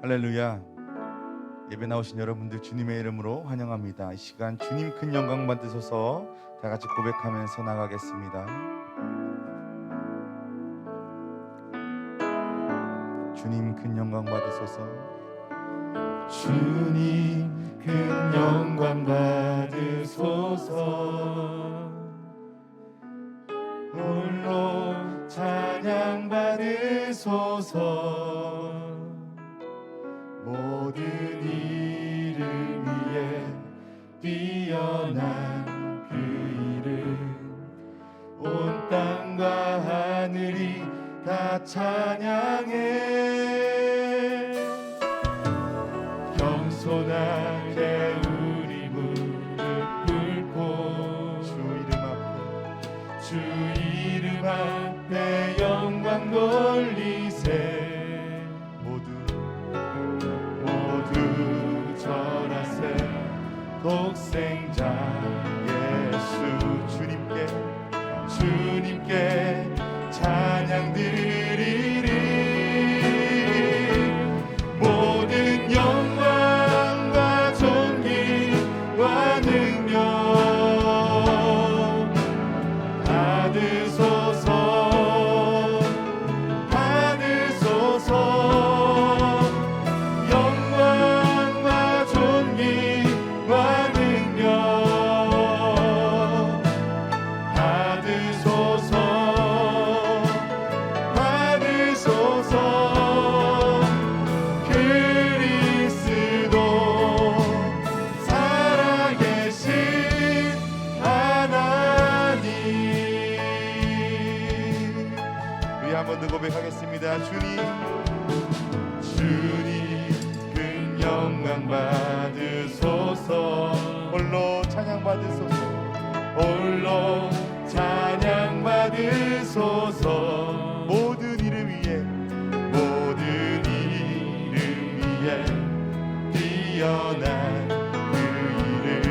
할렐루야. 예배 나오신 여러분들 주님의 이름으로 환영합니다. 이 시간 주님 큰 영광 받으소서. 다 같이 고백하면서 나가겠습니다. 주님 큰 영광 받으소서. 주님 큰 영광 받으소서. 홀로 찬양 받으소서. 모든 이름 위에 뛰어난 그 이름, 온 땅과 하늘이 다 찬양해. 겸손하게 우리 무릎 꿇고 주 이름 앞에 영광 돌리세. 모두 절하세. 독생자 예수 주님께 찬양 드리리. 모든 영광과 존귀와 능력 받으소서. 영광과 존귀와 능력 받으소서. 그리스도 살아계신 하나님. 우리 한 번 더 고백하겠습니다. 주님 큰 영광 받으소서. 홀로 찬양 받으소서. 홀로 찬양 받으소서. 모든 이름 위에 뛰어난 그 이름,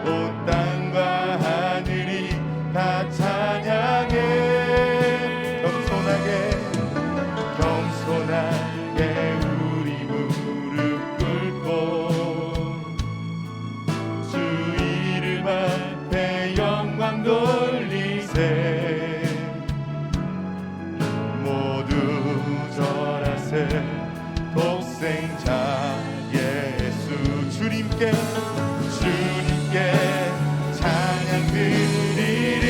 온 땅과 하늘이 다 찬양해. 겸손하게 우리 무릎 꿇고 주 이름 앞에 영광 돌리세. 모두 절하세. 독생자 예수 주님께 찬양 드리리.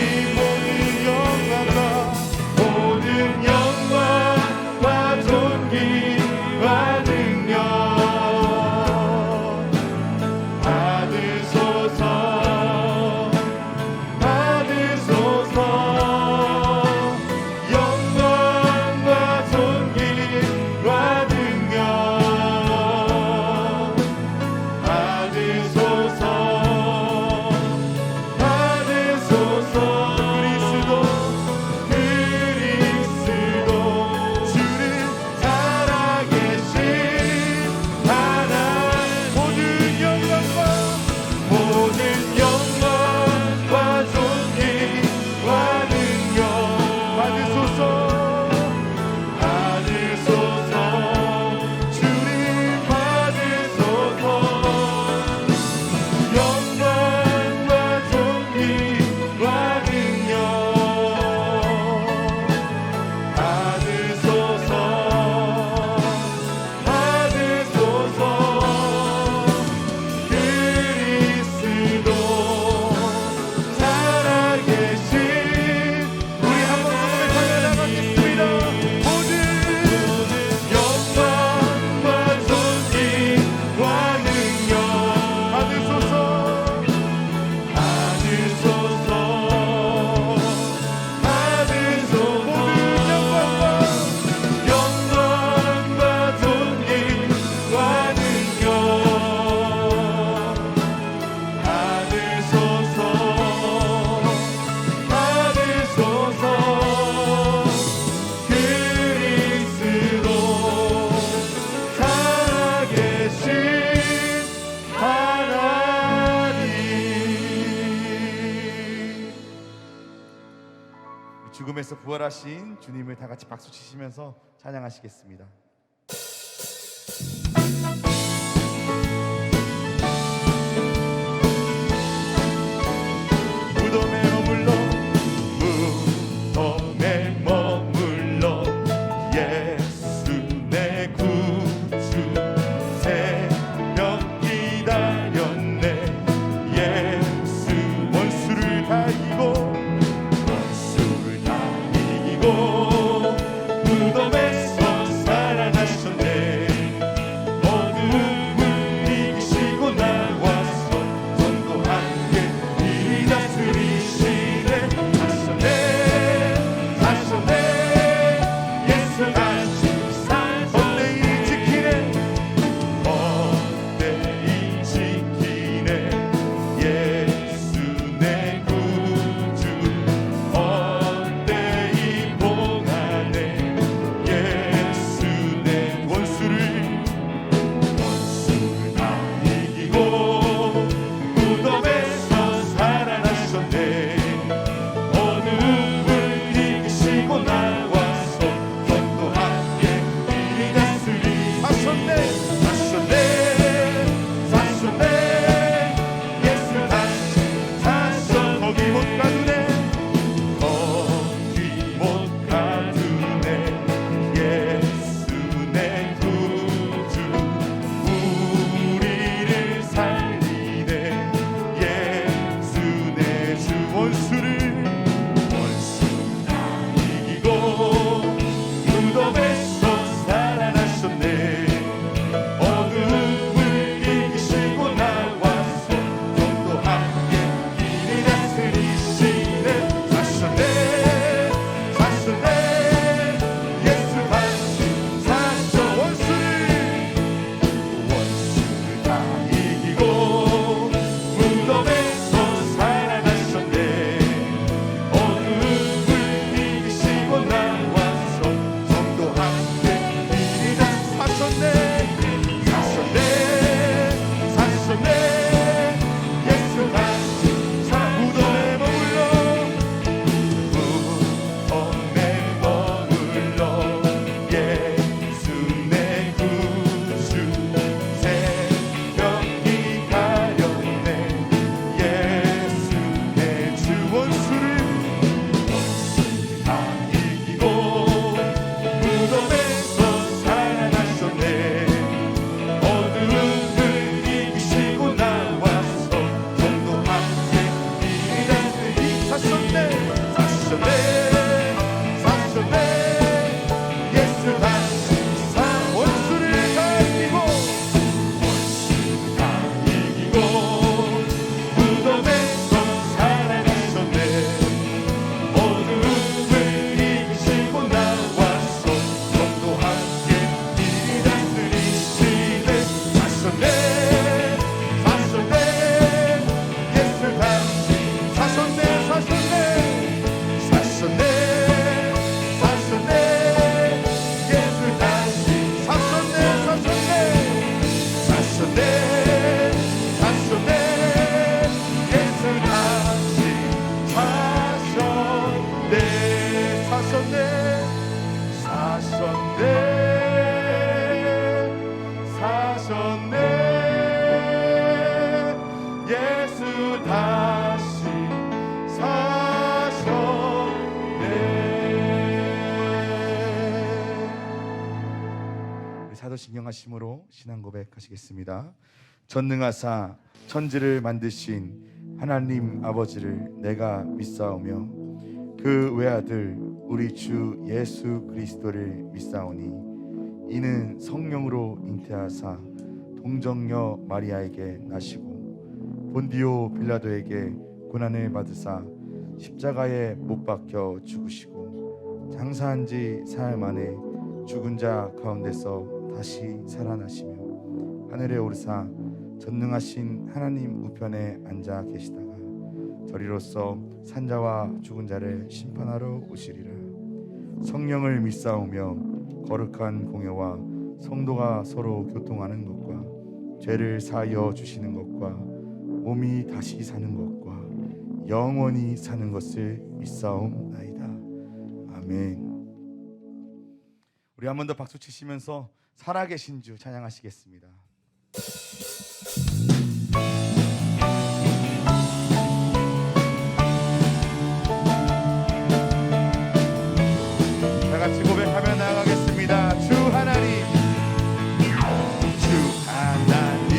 모든 영광과 존귀와 능력 받으소서. 영광과 존귀와 능력 죽음에서 부활하신 주님을 다 같이 박수 치시면서 찬양하시겠습니다. 사도신경하심으로 신앙 고백하시겠습니다. 전능하사 천지를 만드신 하나님 아버지를 내가 믿사오며 그 외아들 우리 주 예수 그리스도를 믿사오니 이는 성령으로 잉태하사 동정녀 마리아에게 나시고 본디오 빌라도에게 고난을 받으사 십자가에 못 박혀 죽으시고 장사한 지 사흘 만에 죽은 자 가운데서 다시 살아나시며 하늘에 오르사 전능하신 하나님 우편에 앉아 계시다가 저리로서 산자와 죽은 자를 심판하러 오시리라. 성령을 믿사오며 거룩한 공회와 성도가 서로 교통하는 것과 죄를 사하여 주시는 것과 몸이 다시 사는 것과 영원히 사는 것을 믿사옵나이다. 아멘. 우리 한 번 더 박수 치시면서 살아계신 주 찬양하시겠습니다. 다 같이 고백하며 나아가겠습니다. 주 하나님, 주 하나님,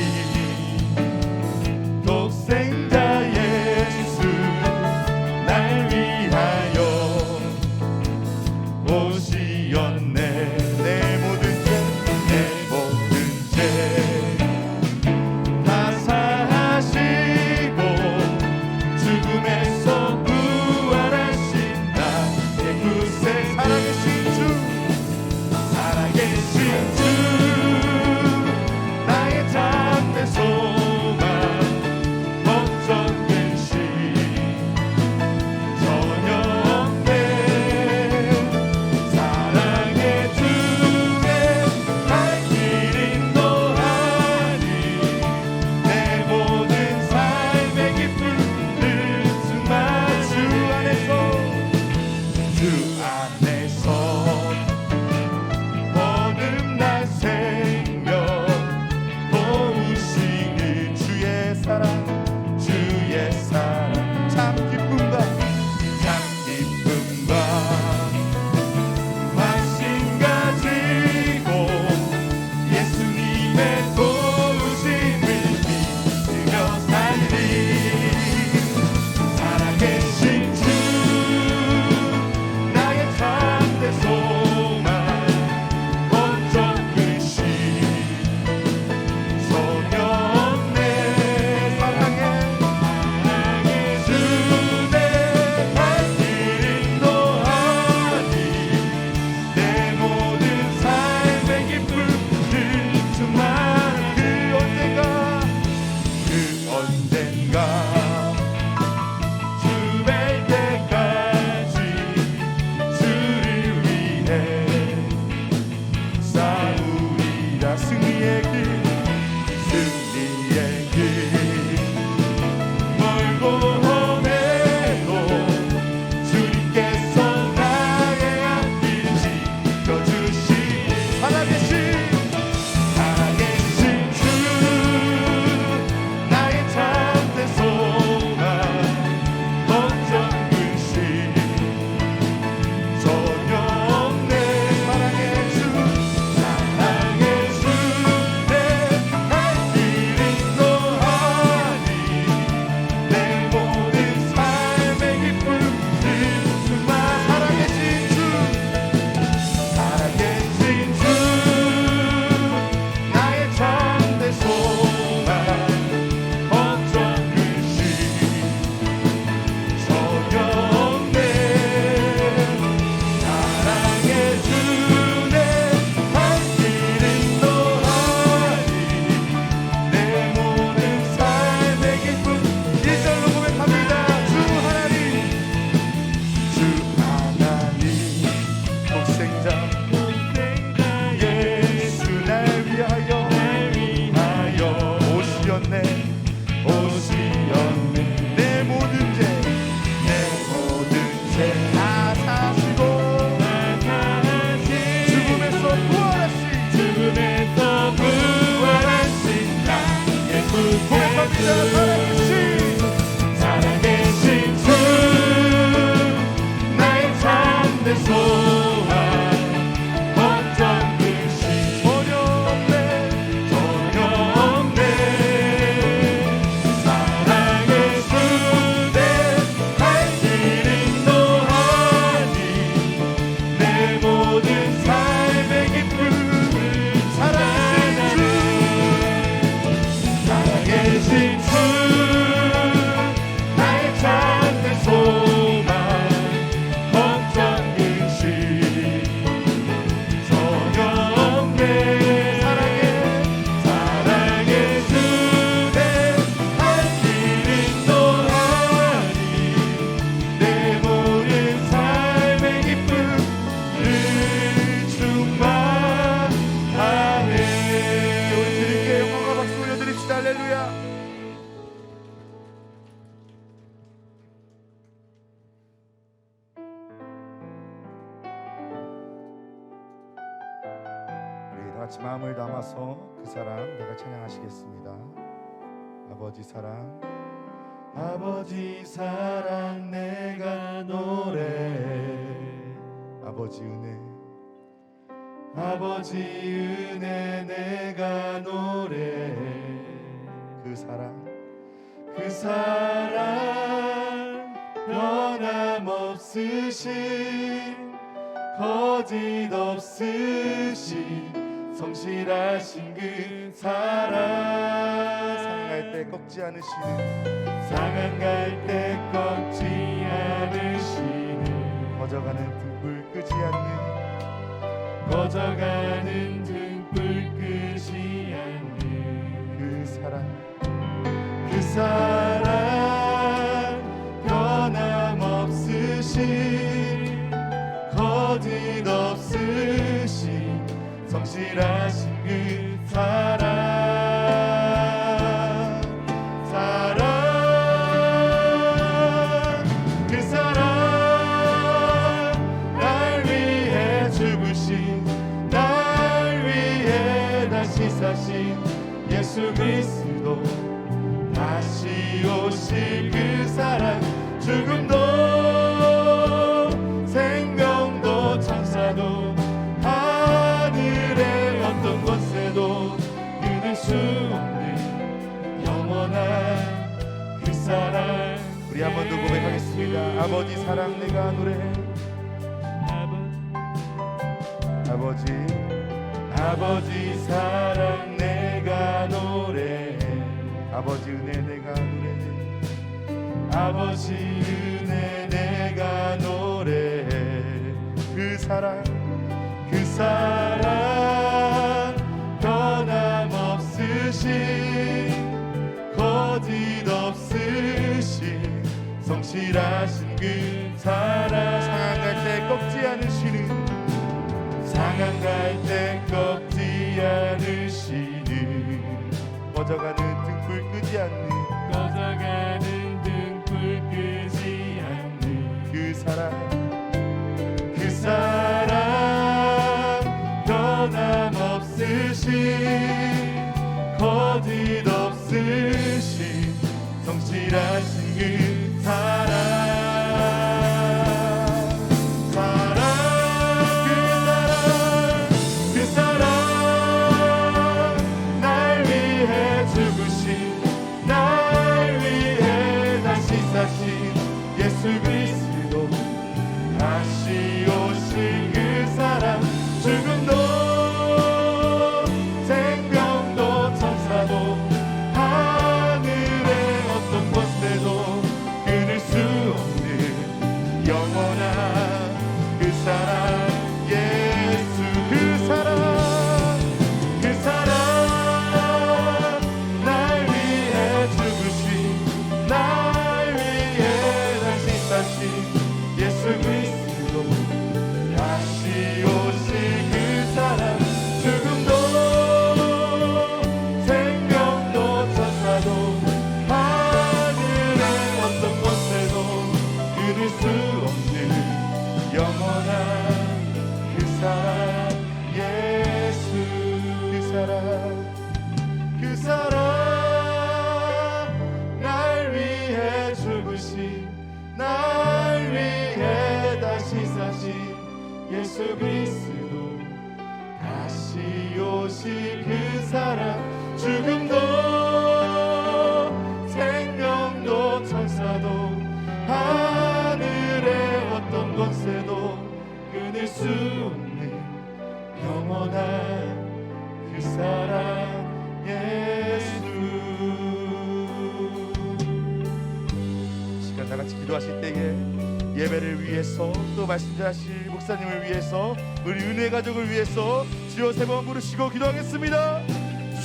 독생자 예수 날 위하여 오시었네. 내 모든 죄 다 사하시고 죽음에서 부활하신 나의 구세. 살아계신 주 나의 잠든 소망 걱정 근심 전혀 없네. 사랑의 주의 갈 길 인도하니 내 모든 삶의 기쁨을 충만 주 안에서 거듭난 생명 도우시는 주의 사랑 참 기쁨과 확신 가지고 예수님의 도우심을 믿으며 살리. 살아계신 주 나의 참된 소망 걱정 근심 전혀 없네. 사랑의 주내 갈 길 인도하니 내 모든 삶의 기쁨을 충만히 그 언젠가 주 뵐 때까지 주를 위해 싸우리라. 승리의 길 멀고 험해도 주님께서 나의 앞길 지켜주시. 살아계신 주 나의 참된 소망 걱정 근심 전혀 없네. 사랑의 주 내 갈 길 인도하니 내 모든 삶의 기쁨을 충만. 살아계신 주 나의 참된 소망 걱정 근심 전혀 없네. 사랑의 주내 갈 길 인도하니 내 모든 삶의 기쁨. 1절로 고백합니다. 주 하나님 독생자 예수 날 위하여 오시었네. 내 모든 죄 다 사시고 죽음에서 부활하신 나의 구세. 고백합니다. 살아계신 주 나의 참된 소망 모든 삶의 기쁨을 살아계신 주 나의 참된 소망 걱정 근심 전혀 없네 사랑의 주내 할 길은 또하니 내 모든 삶의 기쁨을 충만하네. 우리 주님께 영광과 박수 올려드립시다. 할렐루야. 우리 다 같이 마음을 담아서 그 사랑 내가 찬양하시겠습니다. 아버지 사랑, 아버지 사랑 내가 노래해 아버지 은혜, 아버지 은혜 내가 노래해 그 사랑 그 사랑 변함없으신 거짓 없으신 성실하신 그 사랑 상할 때 꺾지 않으시는 상한 갈 때 꺾지 않으시는 꺼져가는 등불 끄지 않는 꺼져가는 등불 끄지 않는 그 사랑 그 사랑 변함없으신 거짓 없으신 성실하신 그 사랑 그 사랑 날 위해 죽으신 날 위해 다시 사신 예수 그리스도 다시 오실 그 사랑 죽음도 생명도 천사도 하늘의 어떤 곳에도 끊을 수 없는 영원한 그 사랑 우리 한 번 더 고백하겠습니다. 아버지 사랑 내가 노래해 아버지 사랑 내가 노래해 아버지 은혜 내가 노래해 아버지 은혜 내가 노래해 그 사랑 변함없으신 거짓 없으신 성실하신 그 사랑 상한 갈 때 꺾지 않으시는 상한 갈 때 꺾지 않으시는 꺼져가는 등불 끄지 않는 꺼져가는 등불 끄지 않는 그 사랑 변함없으신 거짓 없으신 성실하신 그 사랑 그 사랑 날 위해 죽으신 날 위해 다시 사신 예수 그리스도 다시 오실 그 사랑 죽음도 생명도 천사도 하늘의 어떤 곳에도 끊을 수 없는 영원한 그 사랑 예수 그 사랑 날 위해 죽으신 날 위해 다시 사신 예수 그리스도 다시 오실 그 사랑 죽음도 생명도 천사도 하늘의 어떤 곳에도 끊을 수 없는 영원한 그 사랑 예수 그 사랑 날 위해 죽으신 날 위해 다시 사신 예수 그리스도 다시 오실 그 사랑 죽음도 생명도 천사도 하늘의 어떤 곳에도 끊을 수 없는 영원한 그 사랑 예수. 시간 다 같이 기도하실 때에 예배를 위해서 또 말씀 전하실 목사님을 위해서 우리 은혜 가족을 위해서 주여 세 번 부르시고 기도하겠습니다.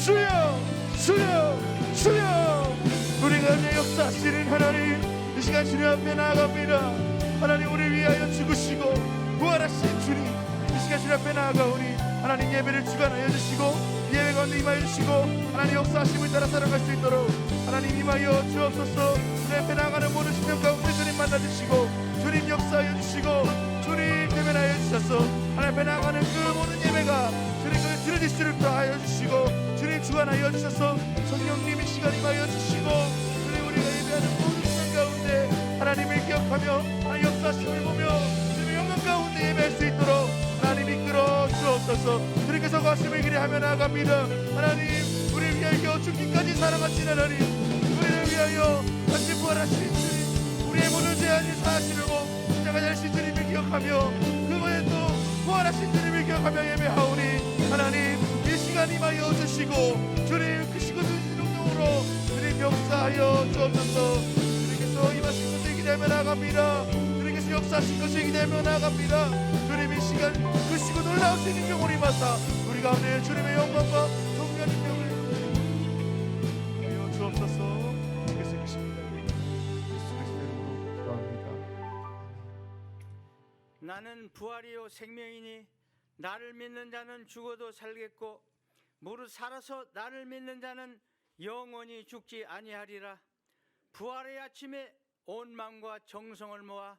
주여 주여 주여. 우리 가운데 역사하시는 하나님, 이 시간 주님 앞에 나아갑니다. 하나님 우리 위하여 죽으시고 부활하신 주님, 이 시간 주님 앞에 나아가오니 하나님 예배를 주관하여 주시고 예배 가운데 임하여 주시고 하나님 역사하심을 따라 살아갈 수 있도록 하나님 임하여 주옵소서. 내 앞에 나아가는 모든 심령 가운데 주님 만나주시고 주님 역사하여 주시고 주님 대면하여 주셔서 하나님 앞에 나아가는 그 모든 예배가 주님 그 들어질 수 있도록 하여 주시고 주님 주관하여 주셔서 성령님이 시간 임하여 주시고 주님 우리가 예배하는 모든 시간 가운데 하나님을 기억하며 하나님 역사하심을 보며 주님의 영광 가운데 예배할 수 있도록 하나님 이끌어 주옵소서. 주님께서 가심을 길에 하며 나아갑니다. 하나님 우리를 위하여 죽기까지 사랑하신 하나님, 우리를 위하여 다시 부활하신 주님, 우리의 모든 죄악을 사하시려고 십자가 자신 주님을 기억하며 그거에 또 부활하신 주님을 기억하며 예배하오니 하나님 이 시간 임하여 주시고 주님 크시고 주신 능력으로 주님 역사하여 주옵소서. 주님께서 임하신 것을 기대하며 나아갑니다. 주님께서 역사하신 것을 기대하며 나아갑니다. 주님 이 시간 크시고 놀라우신 능력으로 임하사 우리 가운데 주님의 영광과 성령 능력을 하여 주옵소서. 주께서 계십니다. 예수 그리스도의 이름으로 기도합니다. 나는 부활이요 생명이니 나를 믿는 자는 죽어도 살겠고 무릇 살아서 나를 믿는 자는 영원히 죽지 아니하리라. 부활의 아침에 온 마음과 정성을 모아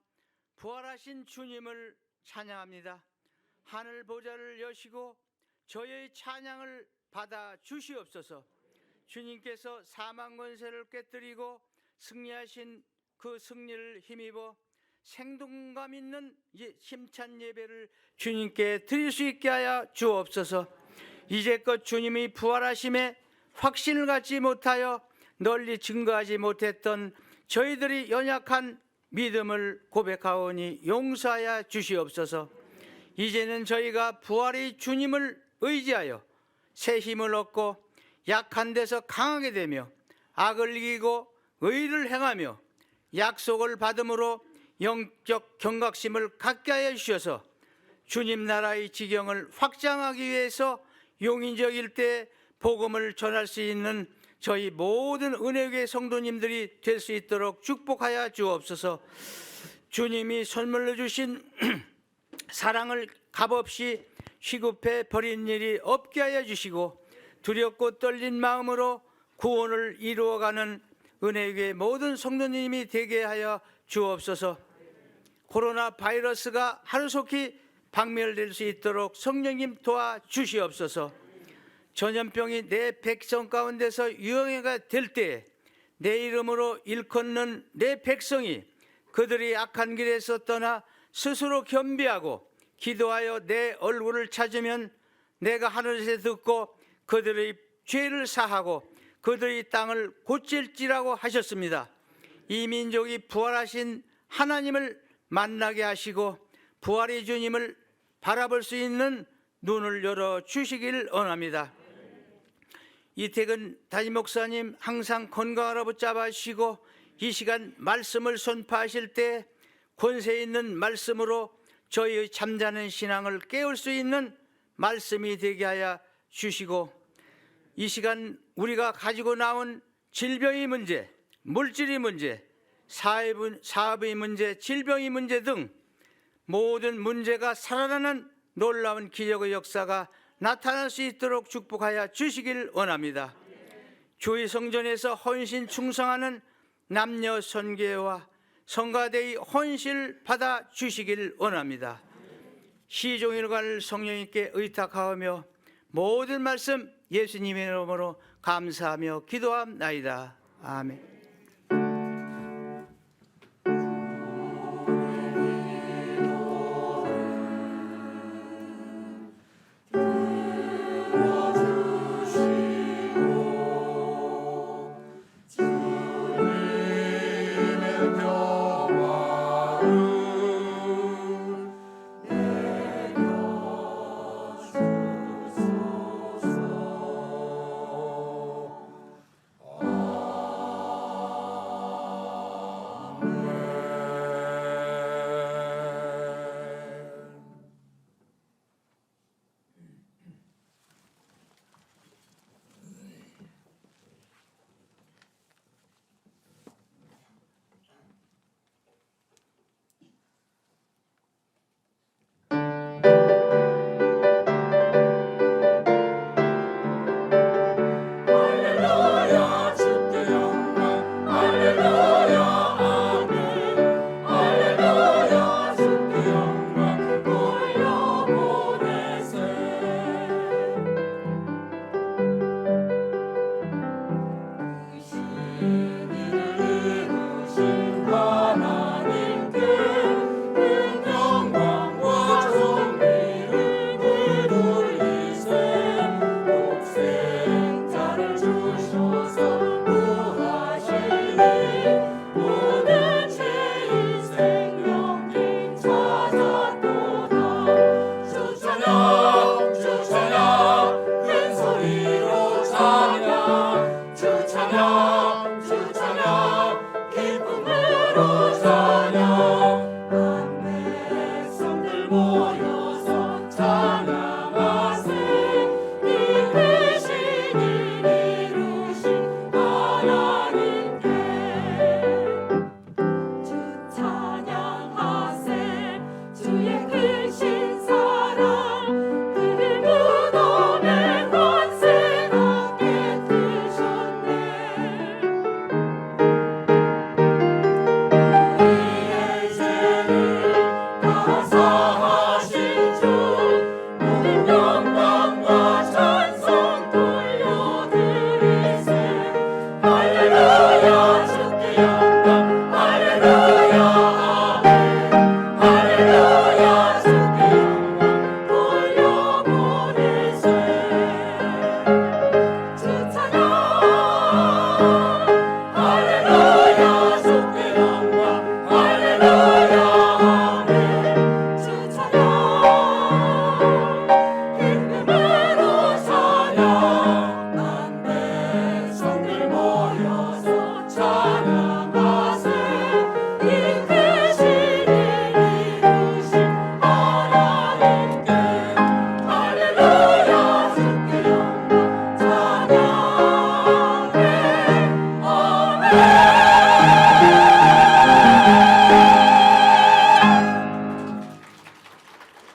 부활하신 주님을 찬양합니다. 하늘 보좌를 여시고 저의 찬양을 받아 주시옵소서. 주님께서 사망 권세를 깨뜨리고 승리하신 그 승리를 힘입어 생동감 있는 힘찬 예배를 주님께 드릴 수 있게 하여 주옵소서. 이제껏 주님이 부활하심에 확신을 갖지 못하여 널리 증거하지 못했던 저희들이 연약한 믿음을 고백하오니 용서하여 주시옵소서. 이제는 저희가 부활의 주님을 의지하여 새 힘을 얻고 약한 데서 강하게 되며 악을 이기고 의를 행하며 약속을 받음으로 영적 경각심을 갖게 하여 주셔서 주님 나라의 지경을 확장하기 위해서 용인적 일대에 복음을 전할 수 있는 저희 모든 은혜교회 성도님들이 될 수 있도록 축복하여 주옵소서. 주님이 선물로 주신 사랑을 값없이 취급해 버린 일이 없게 하여 주시고 두렵고 떨린 마음으로 구원을 이루어가는 은혜교회 모든 성도님이 되게 하여 주옵소서. 코로나 바이러스가 하루속히 박멸될 수 있도록 성령님 도와주시옵소서. 전염병이 내 백성 가운데서 유행해가 될 때 내 이름으로 일컫는 내 백성이 그들이 악한 길에서 떠나 스스로 겸비하고 기도하여 내 얼굴을 찾으면 내가 하늘에서 듣고 그들의 죄를 사하고 그들의 땅을 고칠지라고 하셨습니다. 이 민족이 부활하신 하나님을 만나게 하시고 부활의 주님을 바라볼 수 있는 눈을 열어 주시길 원합니다. 이태근 담임 목사님 항상 건강하라 붙잡아 주시고 이 시간 말씀을 선포하실 때 권세 있는 말씀으로 저희의 잠자는 신앙을 깨울 수 있는 말씀이 되게 하여 주시고 이 시간 우리가 가지고 나온 질병의 문제, 물질의 문제, 사업의 문제, 질병의 문제 등 모든 문제가 살아나는 놀라운 기적의 역사가 나타날 수 있도록 축복하여 주시길 원합니다. 주의 성전에서 헌신 충성하는 남녀 선교와 성가대의 헌신을 받아 주시길 원합니다. 시종일관을 성령님께 의탁하오며 모든 말씀 예수님의 이름으로 감사하며 기도합나이다. 아멘.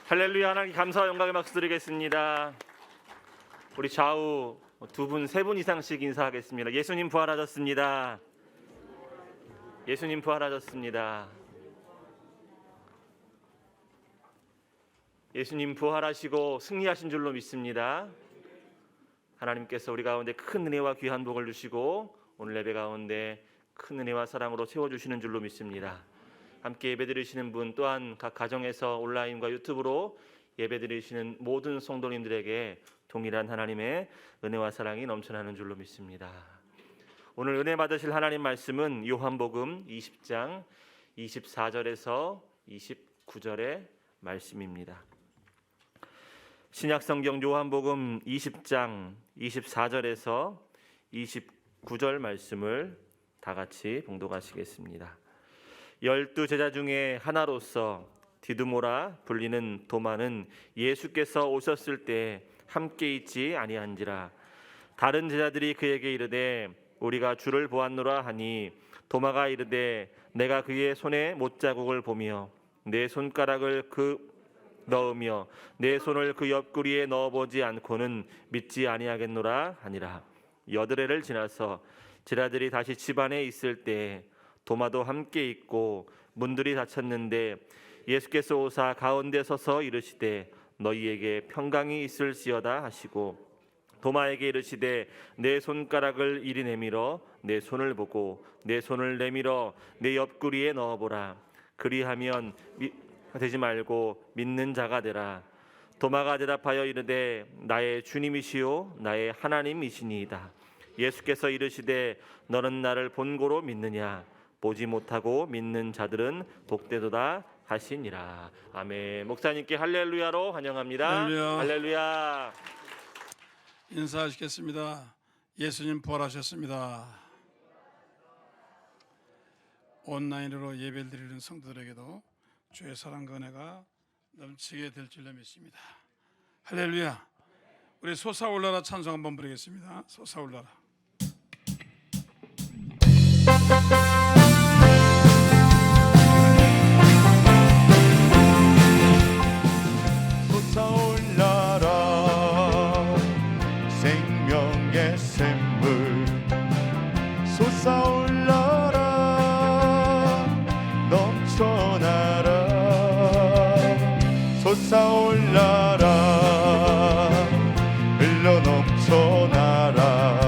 할렐루야. 하나님 감사와 영광의 박수 드리겠습니다. 우리 좌우 두 분, 세 분 이상씩 인사하겠습니다. 예수님 부활하셨습니다. 예수님 부활하셨습니다. 예수님 부활하시고 승리하신 줄로 믿습니다. 하나님께서 우리 가운데 큰 은혜와 귀한 복을 주시고 오늘 예배 가운데 큰 은혜와 사랑으로 채워주시는 줄로 믿습니다. 함께 예배드리시는 분 또한 각 가정에서 온라인과 유튜브로 예배드리시는 모든 성도님들에게 동일한 하나님의 은혜와 사랑이 넘쳐나는 줄로 믿습니다. 오늘 은혜 받으실 하나님 말씀은 요한복음 20장 24절에서 29절의 말씀입니다. 신약성경 요한복음 20장 24절에서 29절 말씀을 다 같이 봉독하시겠습니다. 12 제자 중에 하나로서 디두모라 불리는 도마는 예수께서 오셨을 때 함께 있지 아니한지라. 다른 제자들이 그에게 이르되 우리가 주를 보았노라 하니 도마가 이르되 내가 그의 손에 못자국을 보며 내 손가락을 넣으며 내 손을 그 옆구리에 넣어보지 않고는 믿지 아니하겠노라 하니라. 여드레를 지나서 제자들이 다시 집 안에 있을 때 도마도 함께 있고 문들이 닫혔는데 예수께서 오사 가운데 서서 이르시되 너희에게 평강이 있을지어다 하시고 도마에게 이르시되 내 손가락을 이리 내밀어 내 손을 보고 내 손을 내밀어 내 옆구리에 넣어보라. 그리하면 되지 말고 믿는 자가 되라. 도마가 대답하여 이르되 나의 주님이시요 나의 하나님이시니이다. 예수께서 이르시되 너는 나를 본고로 믿느냐. 보지 못하고 믿는 자들은 복되도다 하시니라. 아멘. 목사님께 할렐루야로 환영합니다. 할렐루야. 할렐루야. 인사하시겠습니다. 예수님 부활하셨습니다. 온라인으로 예배를 드리는 성도들에게도 주의 사랑과 은혜가 넘치게 될 줄로 믿습니다. 할렐루야. 우리 솟아올라라 찬송 한번 부르겠습니다. 솟아올라라. 솟아올라라 생명의 샘물 솟아올라라 넘쳐나라 솟아올라라 흘러 넘쳐나라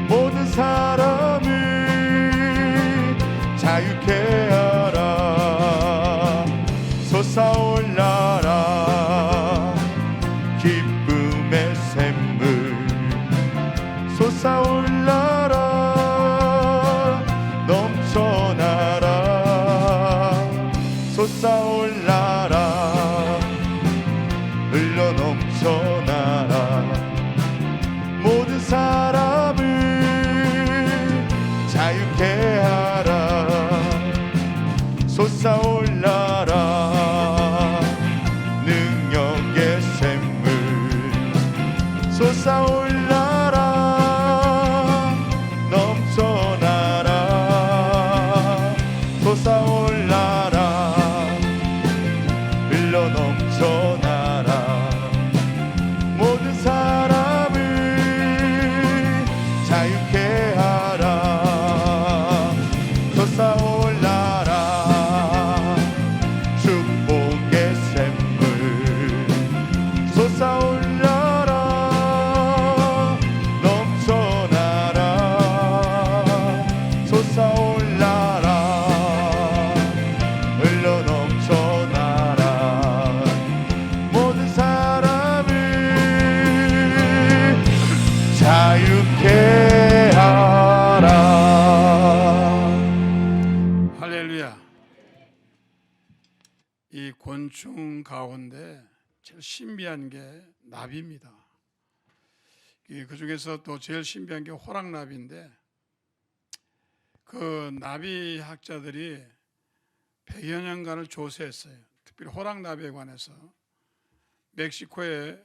모든 사람을 자유케 하라 솟아올라라 기쁨의 샘물 솟아올라라 넘쳐나라 솟아올라라 흘러 넘쳐나라 모든 사람을 자유케 하라 솟아올라라 능력의 샘물 솟아올라라 넘쳐나라 솟아올라라 흘러 넘쳐나라 모든 사람을 자유케 하라 솟아올라라 축복의 샘물 솟아올라라 넘쳐나라 솟아올라라 흘러 넘쳐나라 모든 사람을 자유케 하라. 할렐루야. 이 곤충 가운데 제일 신비한 게 나비입니다. 그 중에서 또 제일 신비한 게 호랑나비인데, 그 나비 학자들이 100여 년간을 조사했어요. 특별히 호랑나비에 관해서. 멕시코에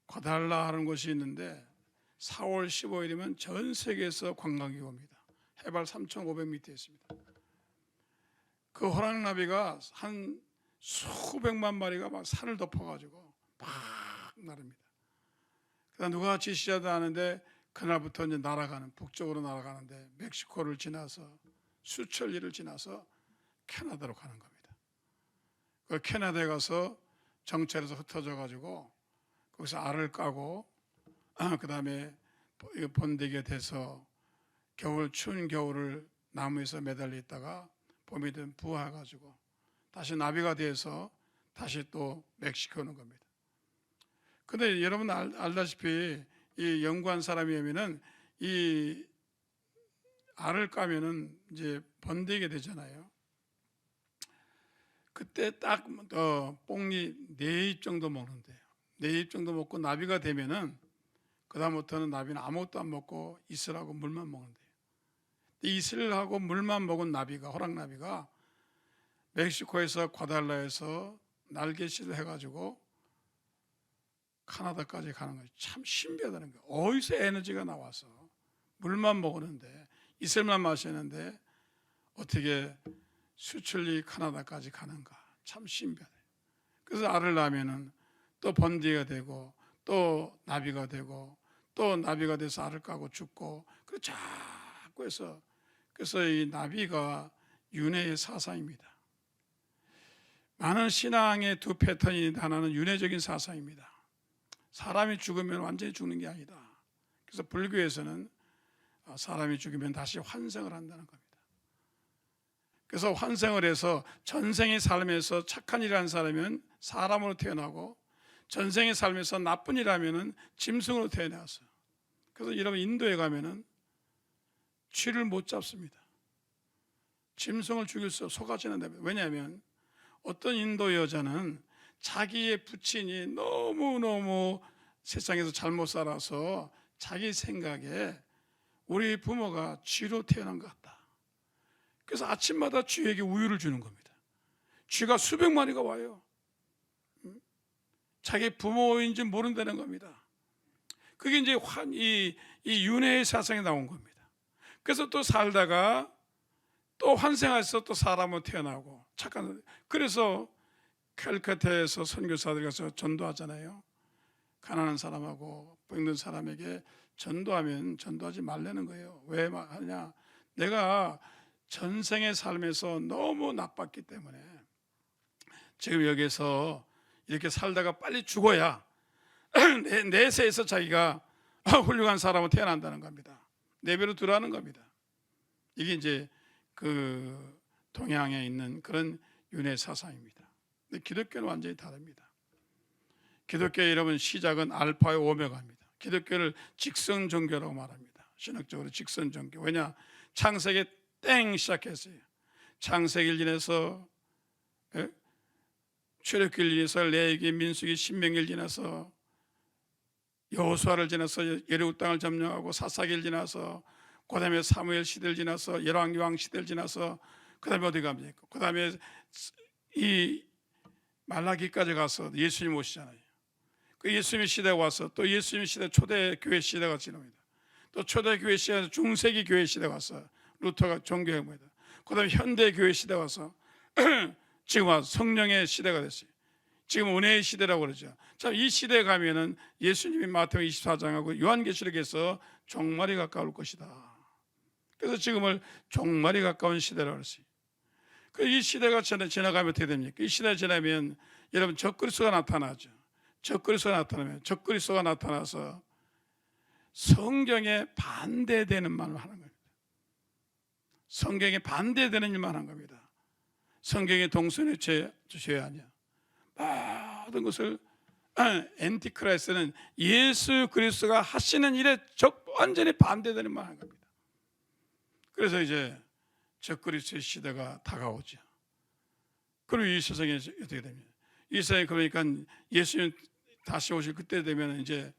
과달라 하는 곳이 있는데 4월 15일이면 전 세계에서 관광객이 옵니다. 해발 3,500m에 있습니다. 그 호랑나비가 한 수백만 마리가 막 산을 덮어가지고 막 나릅니다. 그다음 누가 지시자도 아는데 그날부터 이제 날아가는, 북쪽으로 날아가는데 멕시코를 지나서 수천 리를 지나서 캐나다로 가는 겁니다. 그 캐나다에 가서 정찰에서 흩어져 가지고 거기서 알을 까고 그다음에 번데기에 대서 겨울, 추운 겨울을 나무에서 매달려 있다가 봄이 되면 부화해가지고 다시 나비가 돼서 다시 또 멕시코 오는 겁니다. 근데 여러분 알다시피 이 연구한 사람이면은 이 알을 까면은 이제 번데기가 되잖아요. 그때 딱 뽕이 4입 정도 먹는데요. 4입 정도 먹고 나비가 되면은 그 다음부터는 나비는 아무것도 안 먹고 이슬하고 물만 먹는데요. 이슬하고 물만 먹은 나비가, 호랑나비가 멕시코에서 과달라에서 날개짓을 해가지고 카나다까지 가는 거예요. 참 신비하다는 거예요. 어디서 에너지가 나와서 물만 먹었는데, 이슬만 마시는데 어떻게 수출리 카나다까지 가는가. 참 신비하다. 그래서 알을 낳으면은 또 번디가 되고 또 나비가 되고 또 나비가 돼서 알을 까고 죽고, 그래서 자꾸 해서, 그래서 이 나비가 윤회의 사상입니다. 많은 신앙의 두 패턴이 하나는 윤회적인 사상입니다. 사람이 죽으면 완전히 죽는 게 아니다. 그래서 불교에서는 사람이 죽으면 다시 환생을 한다는 겁니다. 그래서 환생을 해서 전생의 삶에서 착한 일을 한 사람은 사람으로 태어나고 전생의 삶에서 나쁜 일 하면은 짐승으로 태어났어요. 그래서 여러분 인도에 가면은 쥐를 못 잡습니다. 짐승을 죽일 수 속아지는 데입니다. 왜냐하면 어떤 인도 여자는 자기의 부친이 너무너무 세상에서 잘못 살아서 자기 생각에 우리 부모가 쥐로 태어난 것 같다. 그래서 아침마다 쥐에게 우유를 주는 겁니다. 쥐가 수백 마리가 와요. 자기 부모인지 모른다는 겁니다. 그게 이제 이 윤회의 사상에 나온 겁니다. 그래서 또 살다가 또 환생해서 또 사람으로 태어나고 착한, 그래서 캘커타에서 선교사들이 가서 전도하잖아요. 가난한 사람하고 병든 사람에게 전도하면 전도하지 말라는 거예요. 왜 하냐? 내가 전생의 삶에서 너무 나빴기 때문에 지금 여기서 이렇게 살다가 빨리 죽어야 내세에서 자기가 훌륭한 사람으로 태어난다는 겁니다. 내배로 들어가는 겁니다. 이게 이제 그 동양에 있는 그런 윤회 사상입니다. 근데 기독교는 완전히 다릅니다. 기독교 여러분 시작은 알파의 오메가입니다. 기독교를 직선 종교라고 말합니다. 신학적으로 직선 종교. 왜냐? 창세기 땡 시작했어요. 창세기를 지나서 출애굽기를 지나서 레위기, 민수기, 신명기를 지나서 여호수아를 지나서 여리고 땅을 점령하고 사사기를 지나서 그다음에 사무엘 시대를 지나서 열왕 시대를 지나서 그다음에 어디 갑니까? 그다음에 이 말라기까지 가서 예수님 오시잖아요. 그 예수님의 시대가 와서 또 예수님의 시대 초대 교회 시대가 지납니다. 또 초대 교회 시대에서 중세기 교회 시대가 와서 루터가 종교혁명이다. 그다음에 현대 교회 시대가 와서 지금 와서 성령의 시대가 됐어요. 지금 은혜의 시대라고 그러죠. 자, 이 시대에 가면은 예수님이 마태복음 24장하고 요한계시록에서 종말이 가까울 것이다. 그래서 지금을 종말이 가까운 시대라고 그랬어요. 이 시대가 지나가면 어떻게 됩니까? 이 시대가 지나면 여러분 적그리스도가 나타나죠. 적그리스도가 나타나면 적그리스도가 나타나서 성경에 반대되는 말을 하는 겁니다. 성경에 반대되는 일만 하는 겁니다. 성경의 동선의 죄 아니야. 모든 것을 엔티크라이스는 예수 그리스도가 하시는 일에 완전히 반대되는 말 하는 겁니다. 그래서 이제 적그리스도의 시대가 다가오죠. 그리고 이 세상에 어떻게 됩니까? 이 세상에 그러니까 예수님 다시 오실 그때 되면 이제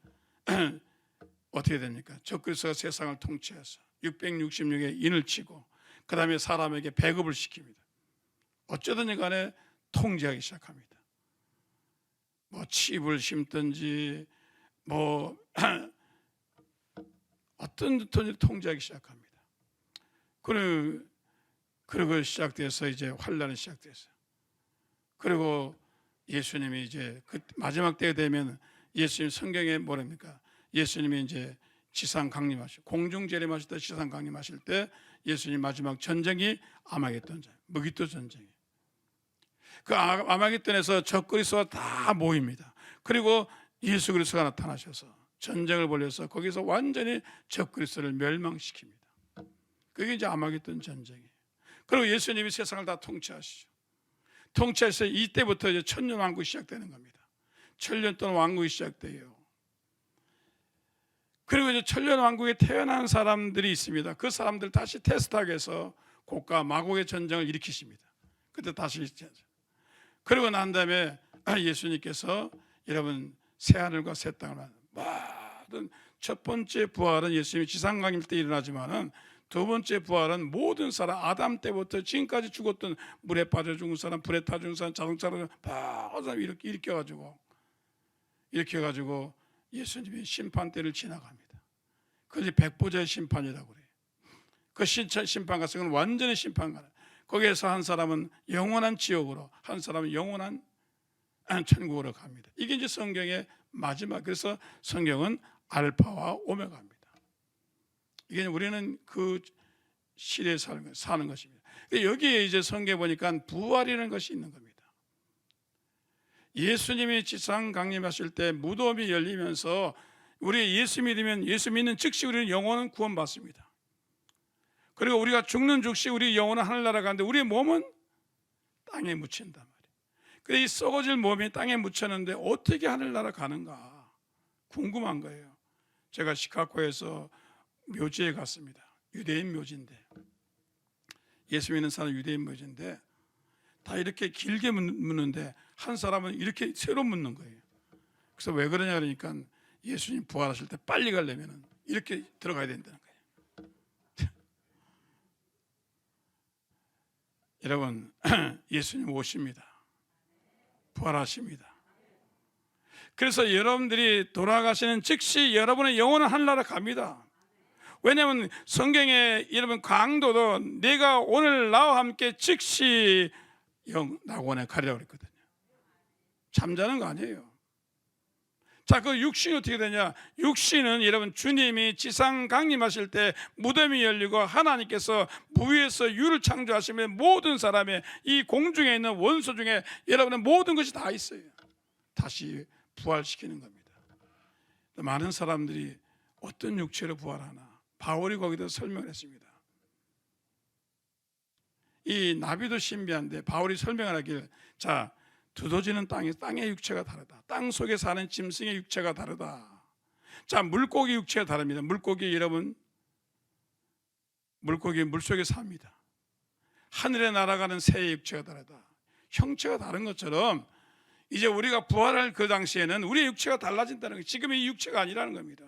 어떻게 됩니까? 적그리스도가 세상을 통치해서 666에 인을 치고 그 다음에 사람에게 배급을 시킵니다. 어쩌든지 간에 통제하기 시작합니다. 뭐 칩을 심든지 뭐 어떤 듯한 통제하기 시작합니다. 그리고 시작돼서 이제 환란이 시작됐어요. 그리고 예수님이 이제 그 마지막 때가 되면 예수님 성경에 뭐랍니까? 예수님이 이제 지상 강림하시고 공중 재림하실 때 지상 강림하실 때 예수님 마지막 전쟁이 아마겟돈 전쟁, 무기토 전쟁이. 그 아마겟돈에서 적그리스도가 다 모입니다. 그리고 예수 그리스도가 나타나셔서 전쟁을 벌여서 거기서 완전히 적그리스도를 멸망시킵니다. 그게 이제 아마겟돈 전쟁이에요. 그리고 예수님이 세상을 다 통치하시죠. 통치해서 이때부터 이제 천년 왕국이 시작되는 겁니다. 천년 동안 왕국이 시작돼요. 그리고 이제 천년 왕국에 태어난 사람들이 있습니다. 그 사람들 다시 테스트하기 위해서 고가 마곡의 전쟁을 일으키십니다. 그때 다시 그리고 난 다음에 예수님께서 여러분 새하늘과 새 땅을 모든 첫 번째 부활은 예수님이 지상 강림 때 일어나지만은 두 번째 부활은 모든 사람 아담 때부터 지금까지 죽었던 물에 빠져 죽은 사람, 불에 타 죽은 사람, 자동차로 모든 사람 이렇게 일으켜가지고 예수님이 심판대를 지나갑니다. 그것이 백보자의 심판이라고 그래요. 그 심판 가서는 완전히 심판가라. 거기에서 한 사람은 영원한 지옥으로, 한 사람은 영원한 천국으로 갑니다. 이게 이제 성경의 마지막. 그래서 성경은 알파와 오메가입니다. 이게 우리는 그 시대에 사는 것입니다. 여기에 이제 성경에 보니까 부활이라는 것이 있는 겁니다. 예수님이 지상 강림하실 때 무덤이 열리면서 우리 예수 믿으면 예수 믿는 즉시 우리는 영원한 구원받습니다. 그리고 우리가 죽는 즉시 우리 영혼은 하늘나라 가는데 우리의 몸은 땅에 묻힌단 말이에요. 그래서 이 썩어질 몸이 땅에 묻혔는데 어떻게 하늘나라 가는가 궁금한 거예요. 제가 시카고에서 묘지에 갔습니다. 유대인 묘지인데 예수 믿는 사람 유대인 묘지인데 다 이렇게 길게 묻는데 한 사람은 이렇게 새로 묻는 거예요. 그래서 왜 그러냐 그러니까 예수님 부활하실 때 빨리 가려면 이렇게 들어가야 된다는 거예요. 여러분 예수님 오십니다. 부활하십니다. 그래서 여러분들이 돌아가시는 즉시 여러분의 영혼은 하늘나라 갑니다. 왜냐하면 성경에 여러분 강도도 내가 오늘 나와 함께 즉시 낙원에 가리라고 그랬거든요. 잠자는 거 아니에요. 자, 그 육신이 어떻게 되냐? 육신은 여러분 주님이 지상 강림하실 때 무덤이 열리고 하나님께서 무위에서 유를 창조하시면 모든 사람의 이 공중에 있는 원소 중에 여러분의 모든 것이 다 있어요. 다시 부활시키는 겁니다. 많은 사람들이 어떤 육체로 부활하나? 바울이 거기다 설명을 했습니다. 이 나비도 신비한데 바울이 설명을 하길 자 두더지는 땅의 육체가 다르다. 땅 속에 사는 짐승의 육체가 다르다. 자 물고기 육체가 다릅니다. 물고기 여러분 물고기 물속에 삽니다. 하늘에 날아가는 새의 육체가 다르다. 형체가 다른 것처럼 이제 우리가 부활할 그 당시에는 우리의 육체가 달라진다는 거예요. 지금 이 육체가 아니라는 겁니다.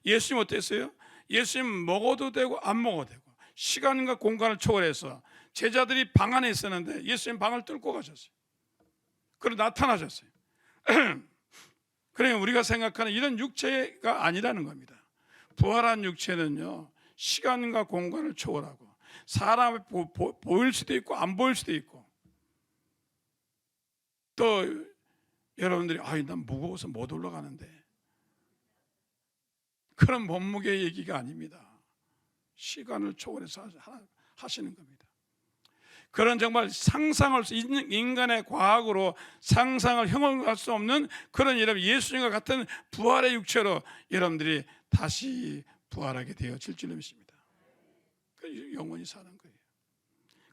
예수님 어땠어요? 예수님 먹어도 되고 안 먹어도 되고 시간과 공간을 초월해서 제자들이 방 안에 있었는데 예수님 방을 뚫고 가셨어요. 그리고 나타나셨어요. 그러니까 우리가 생각하는 이런 육체가 아니라는 겁니다. 부활한 육체는요, 시간과 공간을 초월하고 사람이 보일 수도 있고 안 보일 수도 있고, 또 여러분들이 난 무거워서 못 올라가는데, 그런 몸무게 얘기가 아닙니다. 시간을 초월해서 하시는 겁니다. 그런 정말 상상할 수 있는, 인간의 과학으로 상상을 형용할 수 없는 그런 여러분 예수님과 같은 부활의 육체로 여러분들이 다시 부활하게 되어질 줄 믿습니다. 영원히 사는 거예요.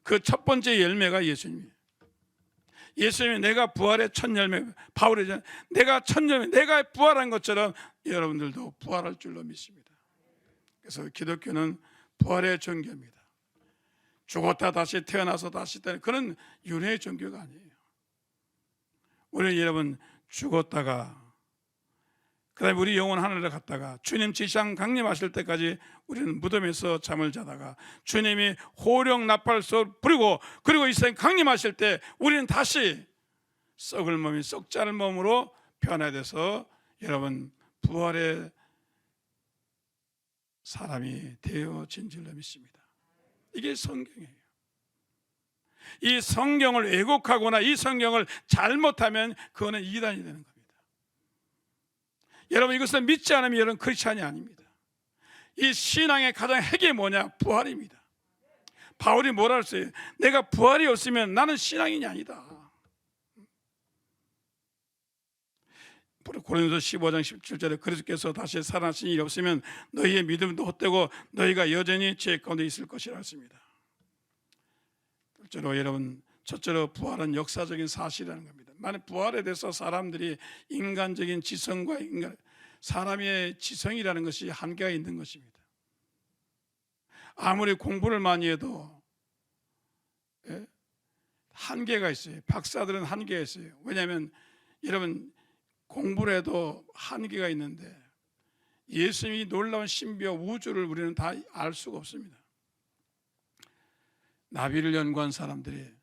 그 첫 번째 열매가 예수님이에요. 예수님이 내가 부활의 첫 열매, 바울이 내가 첫 열매, 내가 부활한 것처럼 여러분들도 부활할 줄로 믿습니다. 그래서 기독교는 부활의 종교입니다. 죽었다 다시 태어나서 다시 태어나는 그런 윤회의 종교가 아니에요. 우리 여러분 죽었다가 그다음에 우리 영혼 하늘에 갔다가 주님 지상 강림하실 때까지 우리는 무덤에서 잠을 자다가 주님이 호령 나팔소 부리고 그리고 이 세상 강림하실 때 우리는 다시 썩을 몸이 썩지 않을 몸으로 변화돼서 여러분 부활의 사람이 되어진 줄로 믿습니다. 이게 성경이에요. 이 성경을 왜곡하거나 이 성경을 잘못하면 그거는 이단이 되는 겁니다. 여러분 이것을 믿지 않으면 여러분 크리스찬이 아닙니다. 이 신앙의 가장 핵이 뭐냐? 부활입니다. 바울이 뭐라 했어요? 내가 부활이 없으면 나는 신앙인이 아니다. 고린도서 15장 17절에 그리스도께서 다시 살아나신 일이 없으면 너희의 믿음도 헛되고 너희가 여전히 죄 가운데 있을 것이라 했습니다. 둘째로 여러분, 첫째로 부활은 역사적인 사실이라는 겁니다. 만약 부활에 대해서 사람들이 인간적인 지성과 사람의 지성이라는 것이 한계가 있는 것입니다. 아무리 공부를 많이 해도 한계가 있어요. 박사들은 한계가 있어요. 왜냐하면 여러분 공부를 해도 한계가 있는데 예수님이 놀라운 신비와 우주를 우리는 다 알 수가 없습니다. 나비를 연구한 사람들이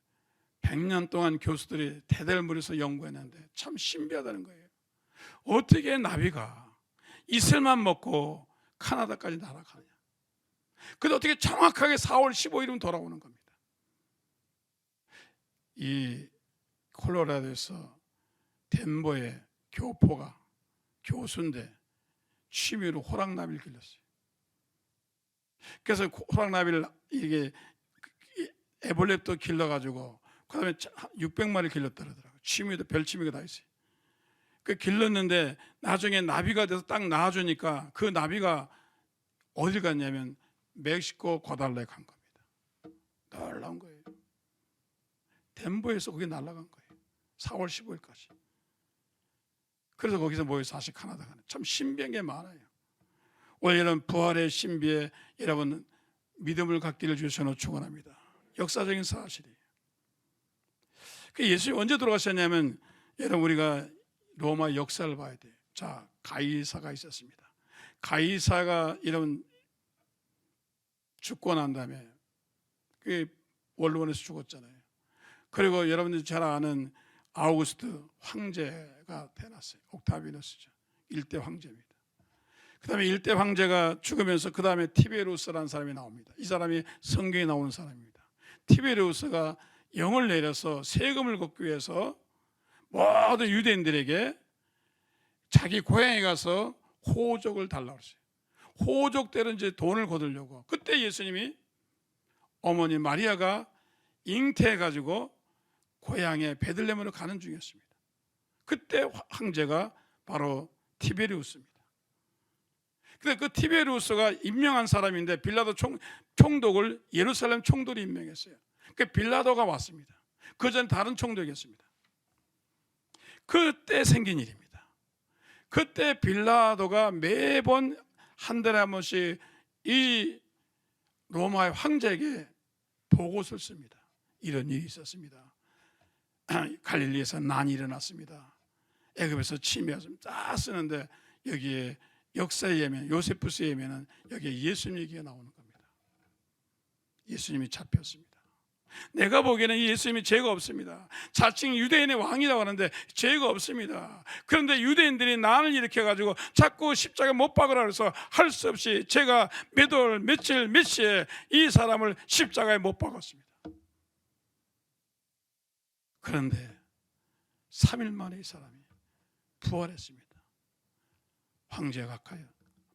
100년 동안 교수들이 대대를 물어서 연구했는데 참 신비하다는 거예요. 어떻게 나비가 이슬만 먹고 카나다까지 날아가냐. 근데 어떻게 정확하게 4월 15일이면 돌아오는 겁니다. 이 콜로라도에서 덴버에 교포가 교수인데 취미로 호랑나비를 길렀어요. 그래서 호랑나비를 이게 애벌레도 길러가지고 그다음에 600마리 길렀더라고요. 취미도 별취미가 다 있어요. 그 길렀는데 나중에 나비가 돼서 딱 낳아주니까 그 나비가 어딜 갔냐면 멕시코 과달라에 간 겁니다. 놀라운 거예요. 덴버에서 거기 날아간 거예요. 4월 15일까지. 그래서 거기서 모여서 다시 카나다 가는. 참 신비한 게 많아요. 오늘 이런 부활의 신비에 여러분 믿음을 갖기를 주셔서 축원합니다. 역사적인 사실이에요. 예수님이 언제 돌아가셨냐면 여러분 우리가 로마 역사를 봐야 돼요. 자, 가이사가 있었습니다. 가이사가 이런 죽고 난 다음에 그게 원로원에서 죽었잖아요. 그리고 여러분들이 잘 아는 아우구스트 황제가 태어났어요. 옥타비누스죠. 1대 황제입니다. 그 다음에 1대 황제가 죽으면서 그 다음에 티베리우스라는 사람이 나옵니다. 이 사람이 성경에 나오는 사람입니다. 티베리우스가 영을 내려서 세금을 걷기 위해서 모든 유대인들에게 자기 고향에 가서 호적을 달라고 했어요. 호적대로 이제 돈을 거두려고. 그때 예수님이 어머니 마리아가 잉태해가지고 고향에 베들레헴으로 가는 중이었습니다. 그때 황제가 바로 티베리우스입니다. 근데 그 티베리우스가 임명한 사람인데 빌라도 총독을 예루살렘 총독이 임명했어요. 그 빌라도가 왔습니다. 그 전 다른 총독이었습니다. 그때 생긴 일입니다. 그때 빌라도가 매번 한 달에 한 번씩 이 로마의 황제에게 보고서를 씁니다. 이런 일이 있었습니다. 갈릴리에서 난이 일어났습니다. 애굽에서 침해였습니다. 다 쓰는데 여기에 역사의 예면, 요세푸스의 예면은 여기에 예수님 얘기가 나오는 겁니다. 예수님이 잡혔습니다. 내가 보기에는 이 예수님이 죄가 없습니다. 자칭 유대인의 왕이라고 하는데 죄가 없습니다. 그런데 유대인들이 난을 일으켜가지고 자꾸 십자가에 못 박으라 해서 할 수 없이 제가 몇 월 며칠 몇 시에 이 사람을 십자가에 못 박았습니다. 그런데 3일 만에 이 사람이 부활했습니다. 황제가 가까이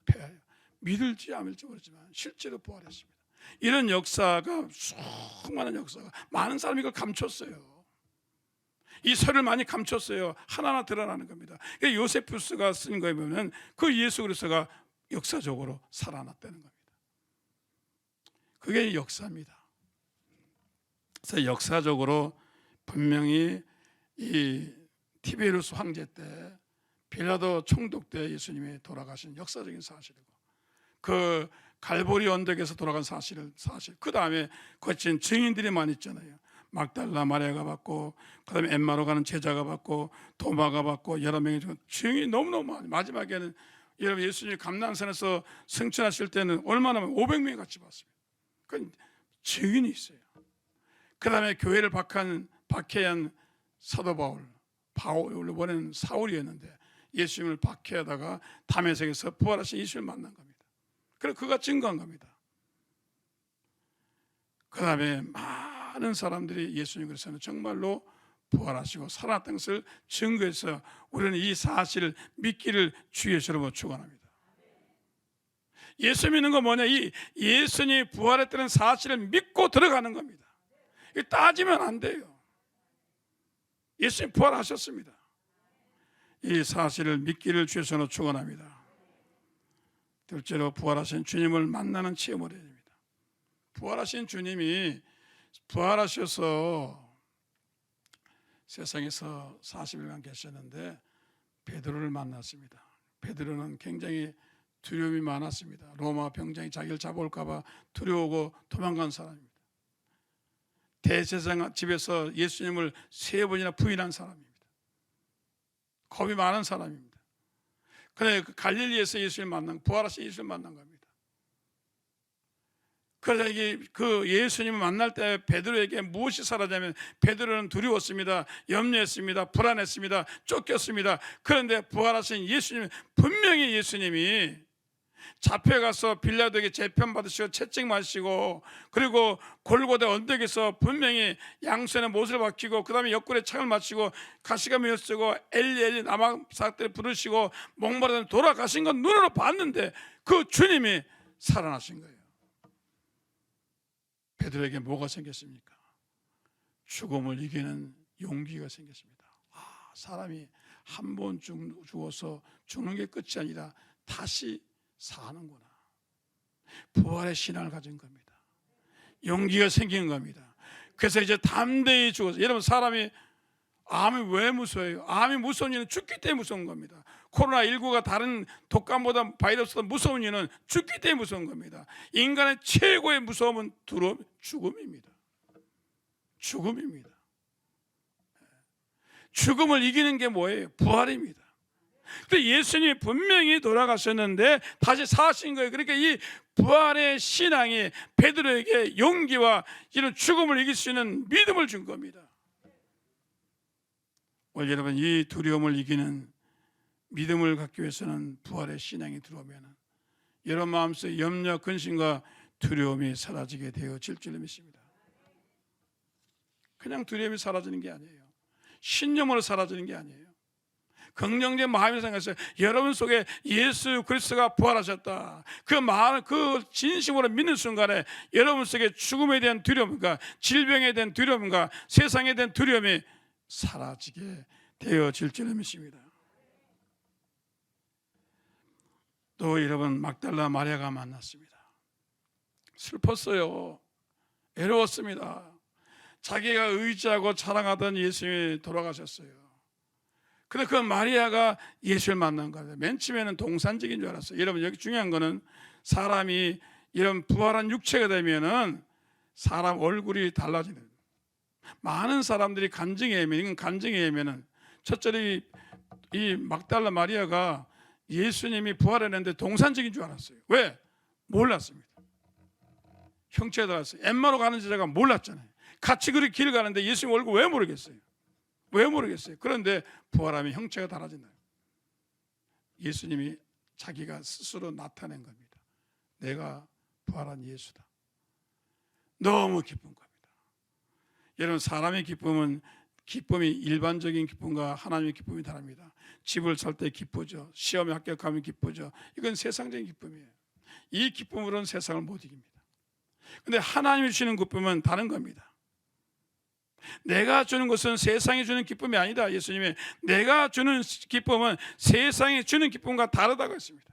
폐하여 믿을지 안 믿을지 모르지만 실제로 부활했습니다. 이런 역사가, 수많은 역사가, 많은 사람이 이걸 감췄어요. 이 설을 많이 감췄어요. 하나하나 드러나는 겁니다. 요세푸스가 쓴 거에 보면 그 예수 그리스도가 역사적으로 살아났다는 겁니다. 그게 역사입니다. 그래서 역사적으로 분명히 이 티베리우스 황제 때, 빌라도 총독 때 예수님이 돌아가신 역사적인 사실이고, 그 갈보리 언덕에서 돌아간 사실, 그 다음에 거친 증인들이 많이 있잖아요. 막달라 마리아가 받고, 그 다음에 엠마로 가는 제자가 받고, 도마가 받고, 여러 명의 증인이 너무너무 많아요. 마지막에는 여러분 예수님이 감난산에서 승천하실 때는 얼마나 500명이 같이 봤습니다. 그 증인이 있어요. 그 다음에 교회를 박해한 사도 바울, 원래는 사울이었는데 예수님을 박해하다가 다메섹에서 부활하신 예수님을 만난 겁니다. 그래서 그가 증거한 겁니다. 그 다음에 많은 사람들이 예수님 그리스도는 정말로 부활하시고 살아났다는 것을 증거해서 우리는 이 사실을 믿기를 주의 이름으로 축원합니다. 예수 믿는 건 뭐냐? 이 예수님이 부활했다는 사실을 믿고 들어가는 겁니다. 따지면 안 돼요. 예수님 부활하셨습니다. 이 사실을 믿기를 주의 이름으로 축원합니다. 둘째로 부활하신 주님을 만나는 체험을 해야 됩니다. 부활하신 주님이 부활하셔서 세상에서 40일간 계셨는데 베드로를 만났습니다. 베드로는 굉장히 두려움이 많았습니다. 로마 병장이 자기를 잡아올까 봐 두려워하고 도망간 사람입니다. 대제사장 집에서 예수님을 3번이나 부인한 사람입니다. 겁이 많은 사람입니다. 그런데 갈릴리에서 예수님을 만난, 부활하신 예수님을 만난 겁니다. 그래서 그 예수님을 만날 때 베드로에게 무엇이 사라지냐면, 베드로는 두려웠습니다. 염려했습니다. 불안했습니다. 쫓겼습니다. 그런데 부활하신 예수님, 분명히 예수님이 잡혀가서 빌라도에게 재편받으시고 채찍 맞으시고, 그리고 골고다 언덕에서 분명히 양손에 못을 박히고, 그 다음에 옆구리에 창을 맞추고 가시가면을 쓰고 엘리 엘리 남악사들 부르시고 목마르다 돌아가신 건 눈으로 봤는데 그 주님이 살아나신 거예요. 베드로에게 뭐가 생겼습니까? 죽음을 이기는 용기가 생겼습니다. 사람이 한 번 죽어서 죽는 게 끝이 아니라 다시 사는구나. 부활의 신앙을 가진 겁니다. 용기가 생긴 겁니다. 그래서 이제 담대히 죽어서, 여러분 사람이 암이 왜 무서워요? 암이 무서운 이유는 죽기 때문에 무서운 겁니다. 코로나19가 다른 독감보다 바이러스보다 무서운 이유는 죽기 때문에 무서운 겁니다. 인간의 최고의 무서움은 죽음입니다. 죽음입니다. 죽음을 이기는 게 뭐예요? 부활입니다. 근데 예수님이 분명히 돌아가셨는데 다시 사신 거예요. 그러니까 이 부활의 신앙이 베드로에게 용기와 이런 죽음을 이길 수 있는 믿음을 준 겁니다. 오늘 여러분, 이 두려움을 이기는 믿음을 갖기 위해서는 부활의 신앙이 들어오면 여러분 마음속에 염려, 근심과 두려움이 사라지게 되어질 줄 믿습니다. 그냥 두려움이 사라지는 게 아니에요. 신념으로 사라지는 게 아니에요. 긍정적인 마음이 생각해서 여러분 속에 예수 그리스도가 부활하셨다, 그 마음, 그 진심으로 믿는 순간에 여러분 속에 죽음에 대한 두려움과 질병에 대한 두려움과 세상에 대한 두려움이 사라지게 되어질 줄 믿습니다. 또 여러분, 막달라 마리아가 만났습니다. 슬펐어요. 외로웠습니다. 자기가 의지하고 자랑하던 예수님이 돌아가셨어요. 근데 그 마리아가 예수를 만난 거예요. 맨 처음에는 동산적인 줄 알았어요. 여러분, 여기 중요한 거는 사람이 이런 부활한 육체가 되면은 사람 얼굴이 달라지는, 많은 사람들이 간증에 의하면, 이건 간증에 의하면은 첫째로 이 막달라 마리아가 예수님이 부활했는데 동산적인 줄 알았어요. 왜? 몰랐습니다. 형체가 달랐어요. 엠마로 가는 제자가 몰랐잖아요. 같이 그렇게 길 가는데 예수님 얼굴 왜 모르겠어요? 왜 모르겠어요? 그런데 부활하면 형체가 달라진다. 예수님이 자기가 스스로 나타낸 겁니다. 내가 부활한 예수다. 너무 기쁜 겁니다. 여러분, 사람의 기쁨이 일반적인 기쁨과 하나님의 기쁨이 다릅니다. 집을 살 때 기쁘죠. 시험에 합격하면 기쁘죠. 이건 세상적인 기쁨이에요. 이 기쁨으로는 세상을 못 이깁니다. 근데 하나님이 주시는 기쁨은 다른 겁니다. 내가 주는 것은 세상이 주는 기쁨이 아니다. 예수님이 내가 주는 기쁨은 세상이 주는 기쁨과 다르다고 했습니다.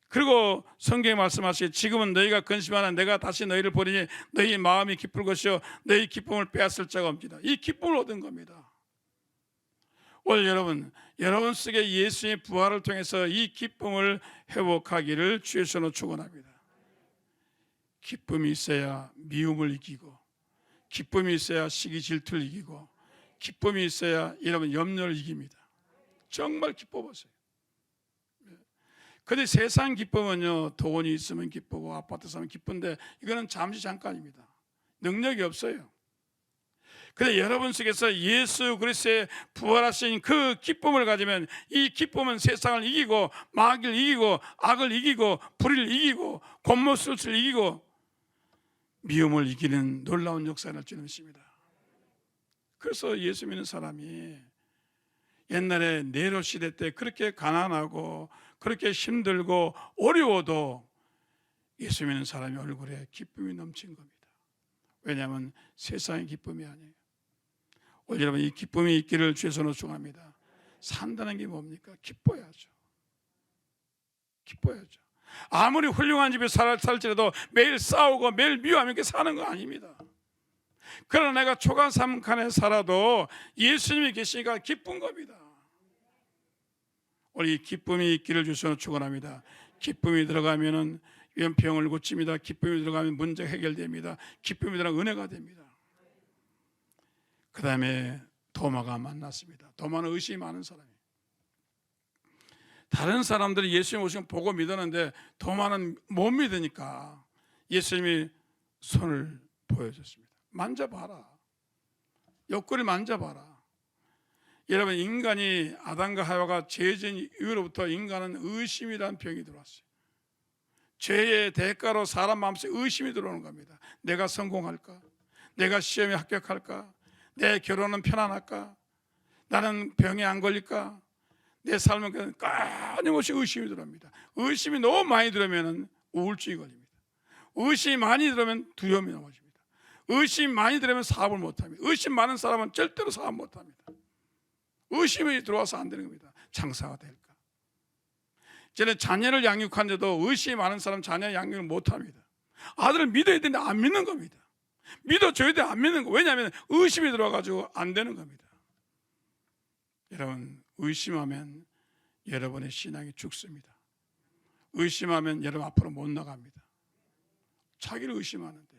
그리고 성경에 말씀하시기에 지금은 너희가 근심하나 내가 다시 너희를 보리니 너희 마음이 기쁠 것이요 너희 기쁨을 빼앗을 자가 없습니다. 이 기쁨을 얻은 겁니다. 오늘 여러분 속에 예수의 부활을 통해서 이 기쁨을 회복하기를 주의 손으로 축원합니다. 기쁨이 있어야 미움을 이기고, 기쁨이 있어야 시기 질투를 이기고, 기쁨이 있어야 여러분 염려를 이깁니다. 정말 기뻐 보세요. 근데 세상 기쁨은요, 돈이 있으면 기쁘고 아파트 사면 기쁜데 이거는 잠시 잠깐입니다. 능력이 없어요. 근데 여러분 속에서 예수 그리스도의 부활하신 그 기쁨을 가지면 이 기쁨은 세상을 이기고 마귀를 이기고 악을 이기고 불의를 이기고 곤모술수를 이기고 미움을 이기는 놀라운 역사를 할 줄 믿습니다. 그래서 예수 믿는 사람이 옛날에 네로 시대 때 그렇게 가난하고 그렇게 힘들고 어려워도 예수 믿는 사람의 얼굴에 기쁨이 넘친 겁니다. 왜냐하면 세상의 기쁨이 아니에요. 오늘 여러분 이 기쁨이 있기를 주의 손으로 축원합니다. 산다는 게 뭡니까? 기뻐야죠. 기뻐야죠. 아무리 훌륭한 집에 살지라도 매일 싸우고 매일 미워하면 이렇게 사는 거 아닙니다. 그러나 내가 초간삼간에 살아도 예수님이 계시니까 기쁜 겁니다. 우리 기쁨이 있기를 주셔서 축원합니다. 기쁨이 들어가면은 병을 고칩니다. 기쁨이 들어가면 문제가 해결됩니다. 기쁨이 들어가면 은혜가 됩니다. 그 다음에 도마가 만났습니다. 도마는 의심이 많은 사람이에요. 다른 사람들이 예수님 오시면 보고 믿었는데 도마는 못 믿으니까 예수님이 손을 보여줬습니다. 만져봐라. 옆구리 만져봐라. 여러분, 인간이 아담과 하와가 죄진 이후로부터 인간은 의심이라는 병이 들어왔어요. 죄의 대가로 사람 마음속에 의심이 들어오는 겁니다. 내가 성공할까? 내가 시험에 합격할까? 내 결혼은 편안할까? 나는 병에 안 걸릴까? 내 삶은 끊임없이 의심이 들어옵니다. 의심이 너무 많이 들으면 우울증이 걸립니다. 의심이 많이 들으면 두려움이 넘어집니다. 의심이 많이 들으면 사업을 못합니다. 의심 많은 사람은 절대로 사업 못합니다. 의심이 들어와서 안 되는 겁니다. 장사가 될까? 저는 자녀를 양육하는데도 의심이 많은 사람 자녀 양육을 못합니다. 아들을 믿어야 되는데 안 믿는 겁니다. 믿어줘야 되는데 안 믿는 거. 왜냐하면 의심이 들어와가지고 안 되는 겁니다. 여러분, 의심하면 여러분의 신앙이 죽습니다. 의심하면 여러분 앞으로 못 나갑니다. 자기를 의심하는데.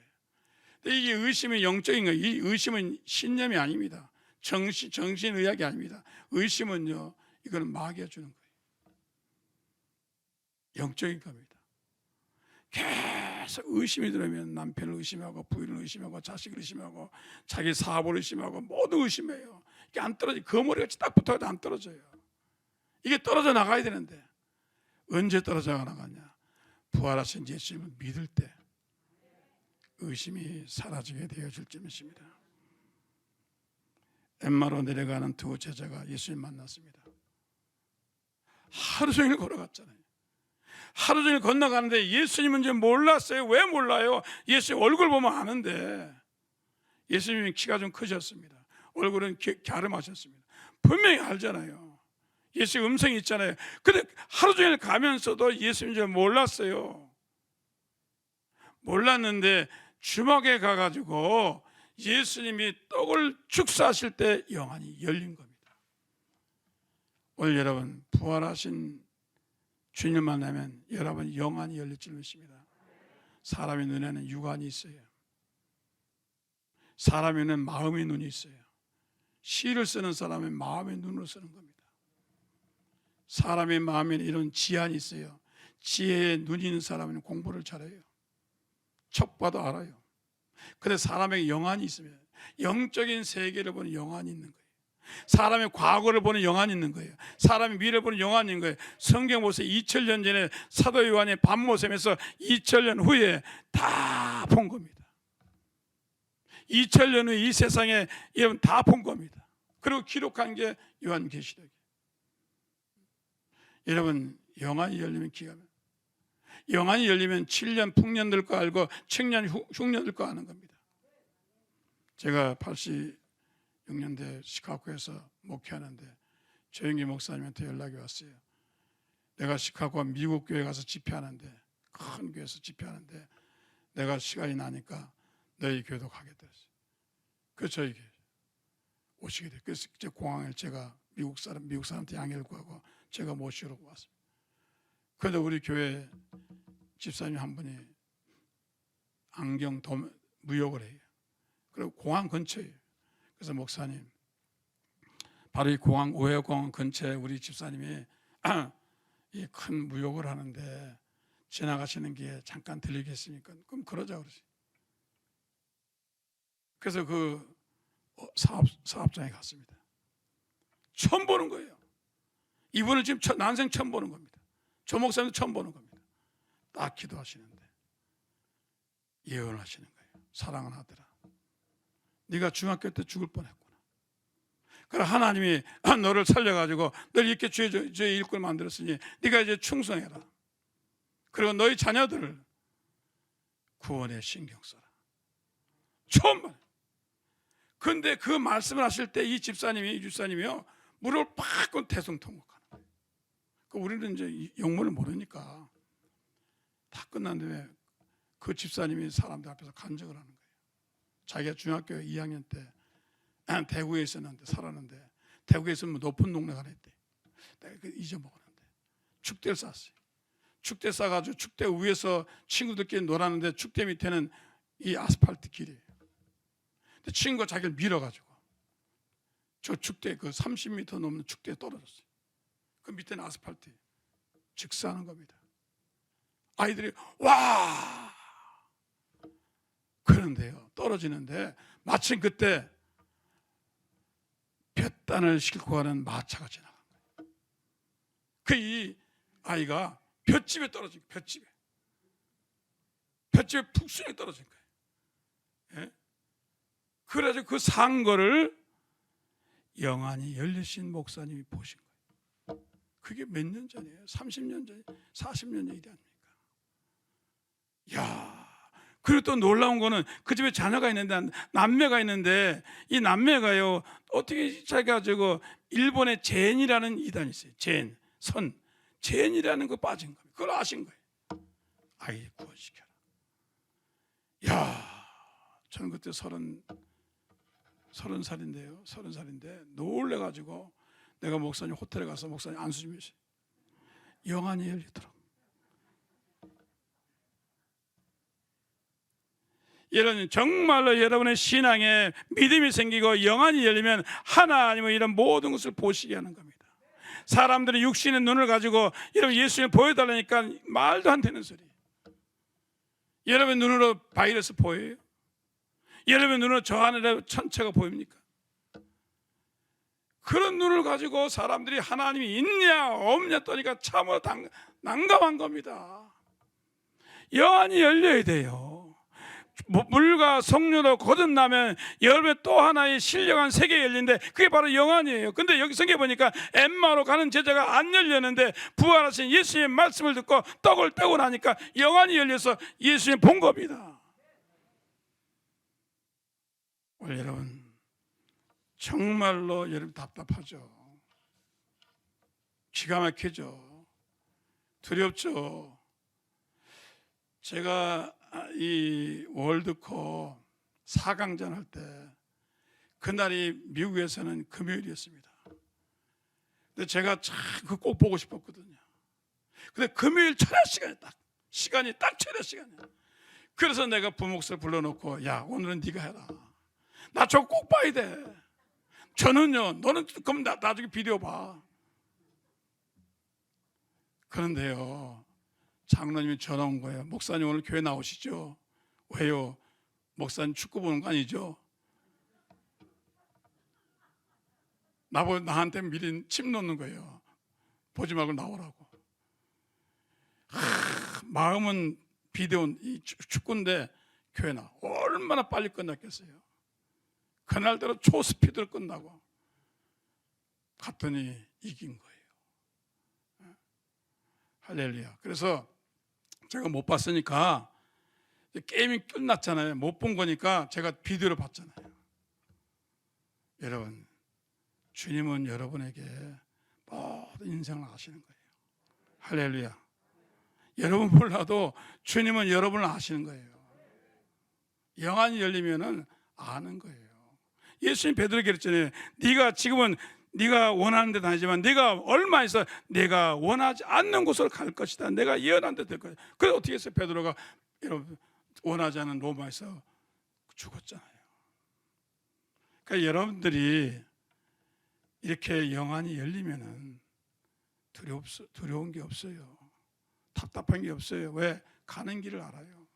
근데 이게 의심이 영적인 거예요. 이 의심은 신념이 아닙니다. 정신의학이 아닙니다. 의심은요, 이거는 마귀가 주는 거예요. 영적인 겁니다. 계속 의심이 들으면 남편을 의심하고 부인을 의심하고 자식을 의심하고 자기 사업을 의심하고 모두 의심해요. 이게 안 떨어져요. 거머리같이 딱 붙어도 안 떨어져요. 이게 떨어져 나가야 되는데 언제 떨어져 나가냐? 부활하신 예수님을 믿을 때 의심이 사라지게 되어질 줄 믿습니다. 엠마로 내려가는 두 제자가 예수님 만났습니다. 하루 종일 걸어갔잖아요. 하루 종일 건너가는데 예수님은 이제 몰랐어요. 왜 몰라요? 예수님 얼굴 보면 아는데 예수님이 키가 좀 크셨습니다. 얼굴은 갸름하셨습니다. 분명히 알잖아요. 예수 음성이 있잖아요. 근데 하루 종일 가면서도 예수님 이제 몰랐어요. 몰랐는데 주막에 가가지고 예수님이 떡을 축사하실 때 영안이 열린 겁니다. 오늘 여러분 부활하신 주님을 만나면 여러분 영안이 열릴 줄 믿습니다. 사람의 눈에는 육안이 있어요. 사람의 눈에는 마음의 눈이 있어요. 시를 쓰는 사람은 마음의 눈으로 쓰는 겁니다. 사람의 마음에는 이런 지안이 있어요. 지혜의 눈이 있는 사람은 공부를 잘해요. 척 봐도 알아요. 근데 사람에게 영안이 있으면 영적인 세계를 보는 영안이 있는 거예요. 사람의 과거를 보는 영안이 있는 거예요. 사람의 미래를 보는 영안이 있는 거예요. 성경 보세요. 2000년 전에 사도 요한의 밤모섬에서 2000년 후에 다 본 겁니다. 2000년 후에 이 세상에 여러분 다 본 겁니다. 그리고 기록한 게 요한계시록이에요. 여러분 영안이 열리면 기가 막혀요. 영안이 열리면 7년 풍년들 거 알고 청년 흉년들 거 아는 겁니다. 제가 86년대 시카고에서 목회하는데 조영기 목사님한테 연락이 왔어요. 내가 시카고 미국 교회 가서 집회하는데, 큰 교회에서 집회하는데 내가 시간이 나니까 너희 교회도 가겠다 했어요. 그래서 저희 교회 오시게 돼요. 그래서 이제 공항에 제가 미국 사람한테 양해를 구하고 제가 모시러 왔습니다. 그런데 우리 교회 집사님 한 분이 안경 무역을 해요. 그리고 공항 근처예요. 그래서 목사님, 바로 이 공항 오해공항 근처에 우리 집사님이 이 큰 무역을 하는데 지나가시는 길에 잠깐 들리겠습니까? 그럼 그러자 그러지. 그래서 그 사업장에 갔습니다. 처음 보는 거예요. 이분을 지금 난생 처음 보는 겁니다. 조 목사님도 처음 보는 겁니다. 딱 기도하시는데 예언하시는 거예요. 사랑은 하더라. 네가 중학교 때 죽을 뻔했구나. 그래 하나님이 너를 살려가지고 널 이렇게 죄의 일꾼을 만들었으니 네가 이제 충성해라. 그리고 너희 자녀들을 구원에 신경 써라. 처음 말. 근데 그 말씀을 하실 때 이 집사님이요 무릎을 팍 꿇고 대성통곡하는 거예요. 우리는 이제 영문을 모르니까 다 끝났는데 그 집사님이 사람들 앞에서 간증을 하는 거예요. 자기가 중학교 2학년 때 대구에 있었는데 살았는데 대구에 있으면 높은 동네 가랬대. 내가 그 잊어먹었는데 축대를 쌌어요. 축대 싸가지고 축대 위에서 친구들끼리 놀았는데 축대 밑에는 이 아스팔트 길이에요. 근데 친구가 자기를 밀어가지고 저 축대 그 30m 넘는 축대에 떨어졌어요. 그 밑에는 아스팔트 직사하는 겁니다. 아이들이 와 그런데요 떨어지는데 마침 그때 볕단을 싣고 가는 마차가 지나간 거예요. 그 이 아이가 볏집에 떨어진 거예요. 볏집에 푹신하게 떨어진 거예요. 예? 그래서 그 산 거를 영안이 열리신 목사님이 보신 거예요. 그게 몇 년 전이에요? 30년 전, 40년 전 일이 아닙니까? 야, 그리고 또 놀라운 거는 그 집에 자녀가 있는데 남매가 있는데 이 남매가요 어떻게 자기가 일본의 젠이라는 이단이 있어요. 젠이라는 거 빠진 거예요. 그걸 아신 거예요. 아이 구원시켜라. 야, 저는 그때 30살인데요. 30살인데 놀래가지고 내가 목사님 호텔에 가서 목사님 안수 좀 해주세요. 영안이 열리더라고. 여러분 정말로 여러분의 신앙에 믿음이 생기고 영안이 열리면 하나님은 이런 모든 것을 보시게 하는 겁니다. 사람들이 육신의 눈을 가지고 여러분 예수님 보여달라니까 말도 안 되는 소리. 여러분 눈으로 바이러스 보여요? 여러분 눈으로 저 하늘의 천체가 보입니까? 그런 눈을 가지고 사람들이 하나님이 있냐 없냐 떠니까 참으로 난감한 겁니다. 영안이 열려야 돼요. 물과 성령으로 거듭나면 여러분의 또 하나의 신령한 세계가 열리는데 그게 바로 영안이에요. 근데 여기 성경에 보니까 엠마오로 가는 제자가 안 열렸는데 부활하신 예수님의 말씀을 듣고 떡을 떼고 나니까 영안이 열려서 예수님 본 겁니다. 오늘 여러분 정말로 여러분 답답하죠. 기가 막히죠. 두렵죠. 제가 이 월드컵 4강전 할 때 그날이 미국에서는 금요일이었습니다. 근데 제가 참 그 꼭 보고 싶었거든요. 근데 금요일 철야 시간이 딱 철야 시간이야. 그래서 내가 부목사를 불러놓고 야 오늘은 네가 해라. 나 저거 꼭 봐야 돼. 저는요 너는 그럼 나중에 비디오 봐. 그런데요 장로님이 전화 온 거예요. 목사님 오늘 교회 나오시죠? 왜요? 목사님 축구 보는 거 아니죠? 나한테 미리 침 놓는 거예요. 보지 말고 나오라고. 마음은 비대온 이 축구인데 교회 나 얼마나 빨리 끝났겠어요. 그날대로 초스피드로 끝나고 갔더니 이긴 거예요. 할렐루야. 그래서 제가 못 봤으니까 게임이 끝났잖아요. 못 본 거니까 제가 비디오로 봤잖아요. 여러분, 주님은 여러분에게 모든 인생을 아시는 거예요. 할렐루야. 여러분 몰라도 주님은 여러분을 아시는 거예요. 영안이 열리면은 아는 거예요. 예수님 베드로에게 그랬잖아요. 네가 지금은 네가 원하는 데 다니지만 네가 얼마 있어 내가 원하지 않는 곳으로 갈 것이다. 내가 예언한 데 될 것이다. 그래서 어떻게 했어요? 베드로가 여러분 원하지 않은 로마에서 죽었잖아요. 그러니까 여러분들이 이렇게 영안이 열리면은 두려운 게 없어요. 답답한 게 없어요. 왜? 가는 길을 알아요.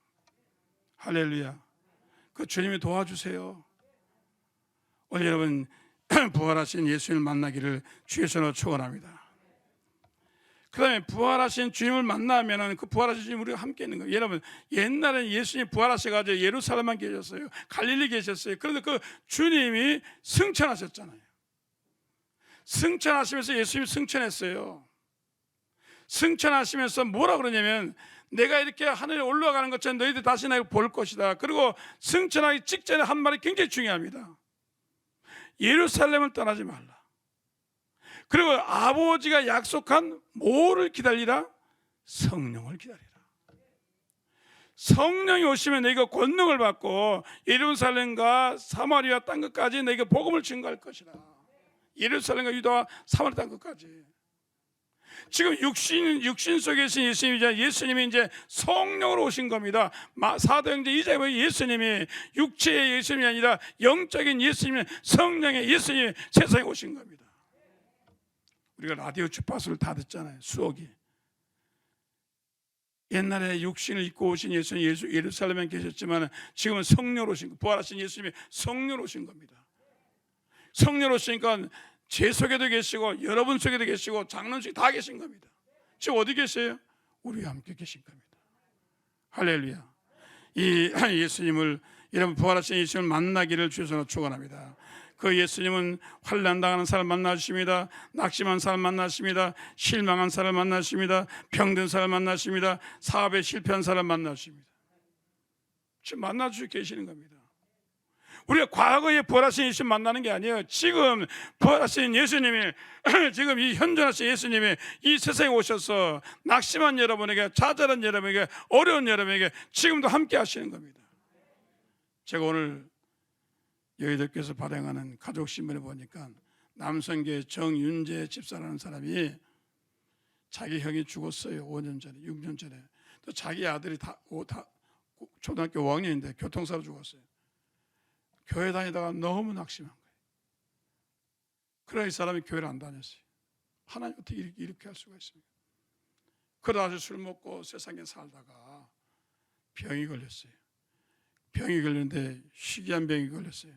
할렐루야. 그 주님이 도와주세요. 오늘 여러분 부활하신 예수님을 만나기를 주의 손으로 축원합니다. 그 다음에 부활하신 주님을 만나면은 그 부활하신 주님 우리가 함께 있는 거예요. 여러분 옛날에는 예수님 부활하셔가지고 예루살렘만 계셨어요. 갈릴리 계셨어요. 그런데 그 주님이 승천하셨잖아요. 승천하시면서 예수님이 승천했어요. 승천하시면서 뭐라 그러냐면 내가 이렇게 하늘에 올라가는 것처럼 너희들 다시 나를 볼 것이다. 그리고 승천하기 직전에 한 말이 굉장히 중요합니다. 예루살렘을 떠나지 말라. 그리고 아버지가 약속한 뭐를 기다리라? 성령을 기다리라. 성령이 오시면 너희가 권능을 받고 예루살렘과 사마리아 땅 끝까지 너희가 복음을 증거할 것이다. 예루살렘과 유다와 사마리아 땅 끝까지. 지금 육신 속에 계신 예수님이 이제 성령으로 오신 겁니다. 사도행전 2장에 보면 예수님이 육체의 예수님이 아니라 영적인 예수님이 성령의 예수님이 세상에 오신 겁니다. 우리가 라디오 주파수를 다 듣잖아요. 수억이. 옛날에 육신을 입고 오신 예수님 예루살렘에 계셨지만 지금은 성령으로 오신 거, 부활하신 예수님이 성령으로 오신 겁니다. 성령으로 오시니까 제 속에도 계시고 여러분 속에도 계시고 장로님 속에 다 계신 겁니다. 지금 어디 계세요? 우리와 함께 계신 겁니다. 할렐루야. 이 예수님을 여러분 부활하신 예수님을 만나기를 주셔서 축원합니다. 그 예수님은 환난당하는 사람 만나십니다. 낙심한 사람 만나십니다. 실망한 사람 만나십니다. 병든 사람 만나십니다. 사업에 실패한 사람 만나십니다. 지금 만나주시고 계시는 겁니다. 우리가 과거에 부활하신 예수님 만나는 게 아니에요. 지금 부활하신 예수님이 지금 이 현존하신 예수님이 이 세상에 오셔서 낙심한 여러분에게, 좌절한 여러분에게, 어려운 여러분에게 지금도 함께 하시는 겁니다. 제가 오늘 여의도교에서 발행하는 가족신문에 보니까 남성계 정윤재 집사라는 사람이 자기 형이 죽었어요. 5년 전에, 6년 전에. 또 자기 아들이 다 초등학교 5학년인데 교통사로 죽었어요. 교회 다니다가 너무 낙심한 거예요. 그래서 이 사람이 교회를 안 다녔어요. 하나님 어떻게 이렇게 할 수가 있습니까? 그러다 술 먹고 세상에 살다가 병이 걸렸어요. 병이 걸렸는데 희귀한 병이 걸렸어요.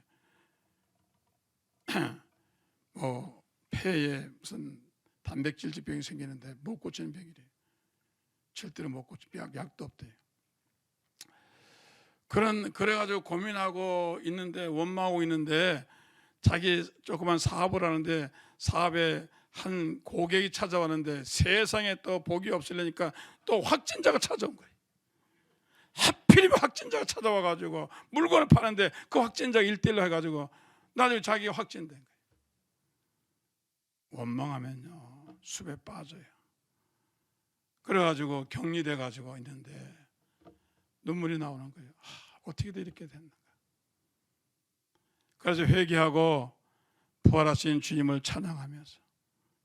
폐에 무슨 단백질 질병이 생기는데 못 고치는 병이래요. 절대로 못 고치, 약도 없대요. 그래가지고 고민하고 있는데, 원망하고 있는데, 자기 조그만 사업을 하는데 사업에 한 고객이 찾아왔는데 세상에 또 복이 없으려니까 또 확진자가 찾아온 거예요. 하필이면 확진자가 찾아와가지고 물건을 파는데 그 확진자가 1대1로 해가지고 나중에 자기가 확진된 거예요. 원망하면요 숲에 빠져요. 그래가지고 격리돼가지고 있는데 눈물이 나오는 거예요. 어떻게 이렇게 됐는가. 그래서 회개하고 부활하신 주님을 찬양하면서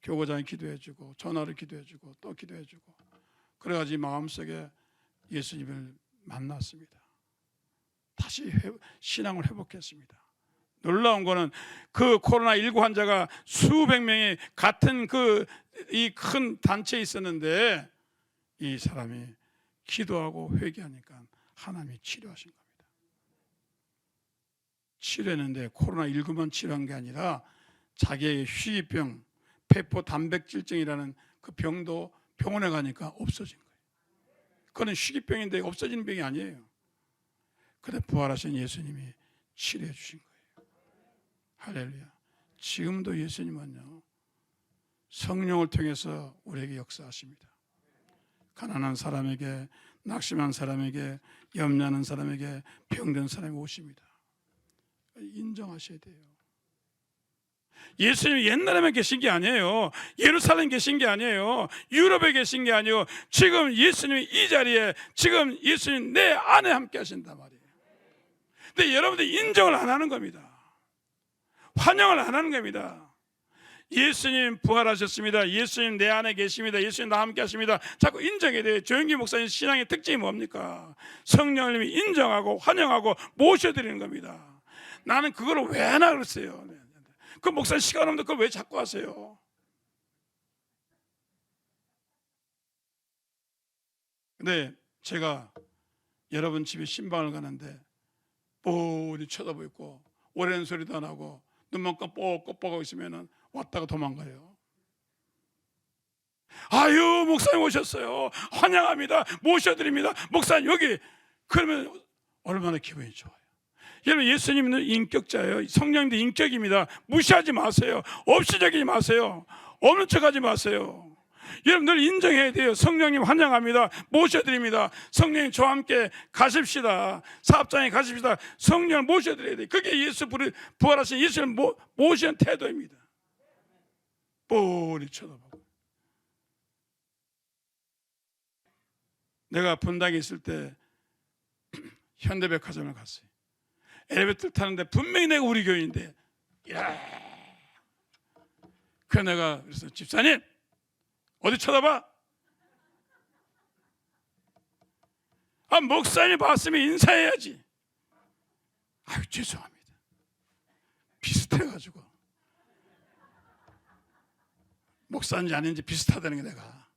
교구장에 기도해주고 전화로 기도해주고 또 기도해주고 그래가지고 마음속에 예수님을 만났습니다. 다시 신앙을 회복했습니다. 놀라운 거는 그 코로나19 환자가 수백 명이 같은 이 큰 단체에 있었는데 이 사람이 기도하고 회개하니까 하나님이 치료하신 겁니다. 치료했는데 코로나19만 치료한 게 아니라 자기의 희귀병, 폐포 단백질증이라는 그 병도 병원에 가니까 없어진 거예요. 그거는 희귀병인데 없어지는 병이 아니에요. 그런데 부활하신 예수님이 치료해 주신 거예요. 할렐루야. 지금도 예수님은요, 성령을 통해서 우리에게 역사하십니다. 가난한 사람에게, 낙심한 사람에게, 염려하는 사람에게, 병든 사람에게 오십니다. 인정하셔야 돼요. 예수님이 옛날에만 계신 게 아니에요. 예루살렘에 계신 게 아니에요. 유럽에 계신 게 아니에요. 지금 예수님이 이 자리에, 지금 예수님 내 안에 함께 하신단 말이에요. 근데 여러분들이 인정을 안 하는 겁니다. 환영을 안 하는 겁니다. 예수님 부활하셨습니다. 예수님 내 안에 계십니다. 예수님 나와 함께 하십니다. 자꾸 인정해야 돼요. 조영기 목사님 신앙의 특징이 뭡니까? 성령님이 인정하고 환영하고 모셔드리는 겁니다. 나는 그걸 왜 하나 그랬어요. 그 목사님 시간 없는데 그걸 왜 자꾸 하세요? 근데 제가 여러분 집에 신방을 가는데 뻔히 쳐다보고 있고 오래는 소리도 안 하고 눈만 뻑뻑하고 있으면 왔다가 도망가요. 아유, 목사님 오셨어요. 환영합니다. 모셔드립니다. 목사님 여기. 그러면 얼마나 기분이 좋아요. 여러분, 예수님은 인격자예요. 성령님도 인격입니다. 무시하지 마세요. 없이 저기지 마세요. 없는 척하지 마세요. 여러분 늘 인정해야 돼요. 성령님 환영합니다. 모셔드립니다. 성령님 저와 함께 가십시다. 사업장에 가십시다. 성령을 모셔드려야 돼요. 그게 예수 부활하신 예수를 모시는 태도입니다. 뻔히 쳐다보고. 내가 분당에 있을 때 현대백화점을 갔어요. 엘리베이터를 타는데 분명히 내가 우리 교인인데, 그 내가 그래서 집사님 어디 쳐다봐? 아, 목사님 봤으면 인사해야지. 아유, 죄송합니다. 비슷해가지고 목사인지 아닌지 비슷하다는 게 내가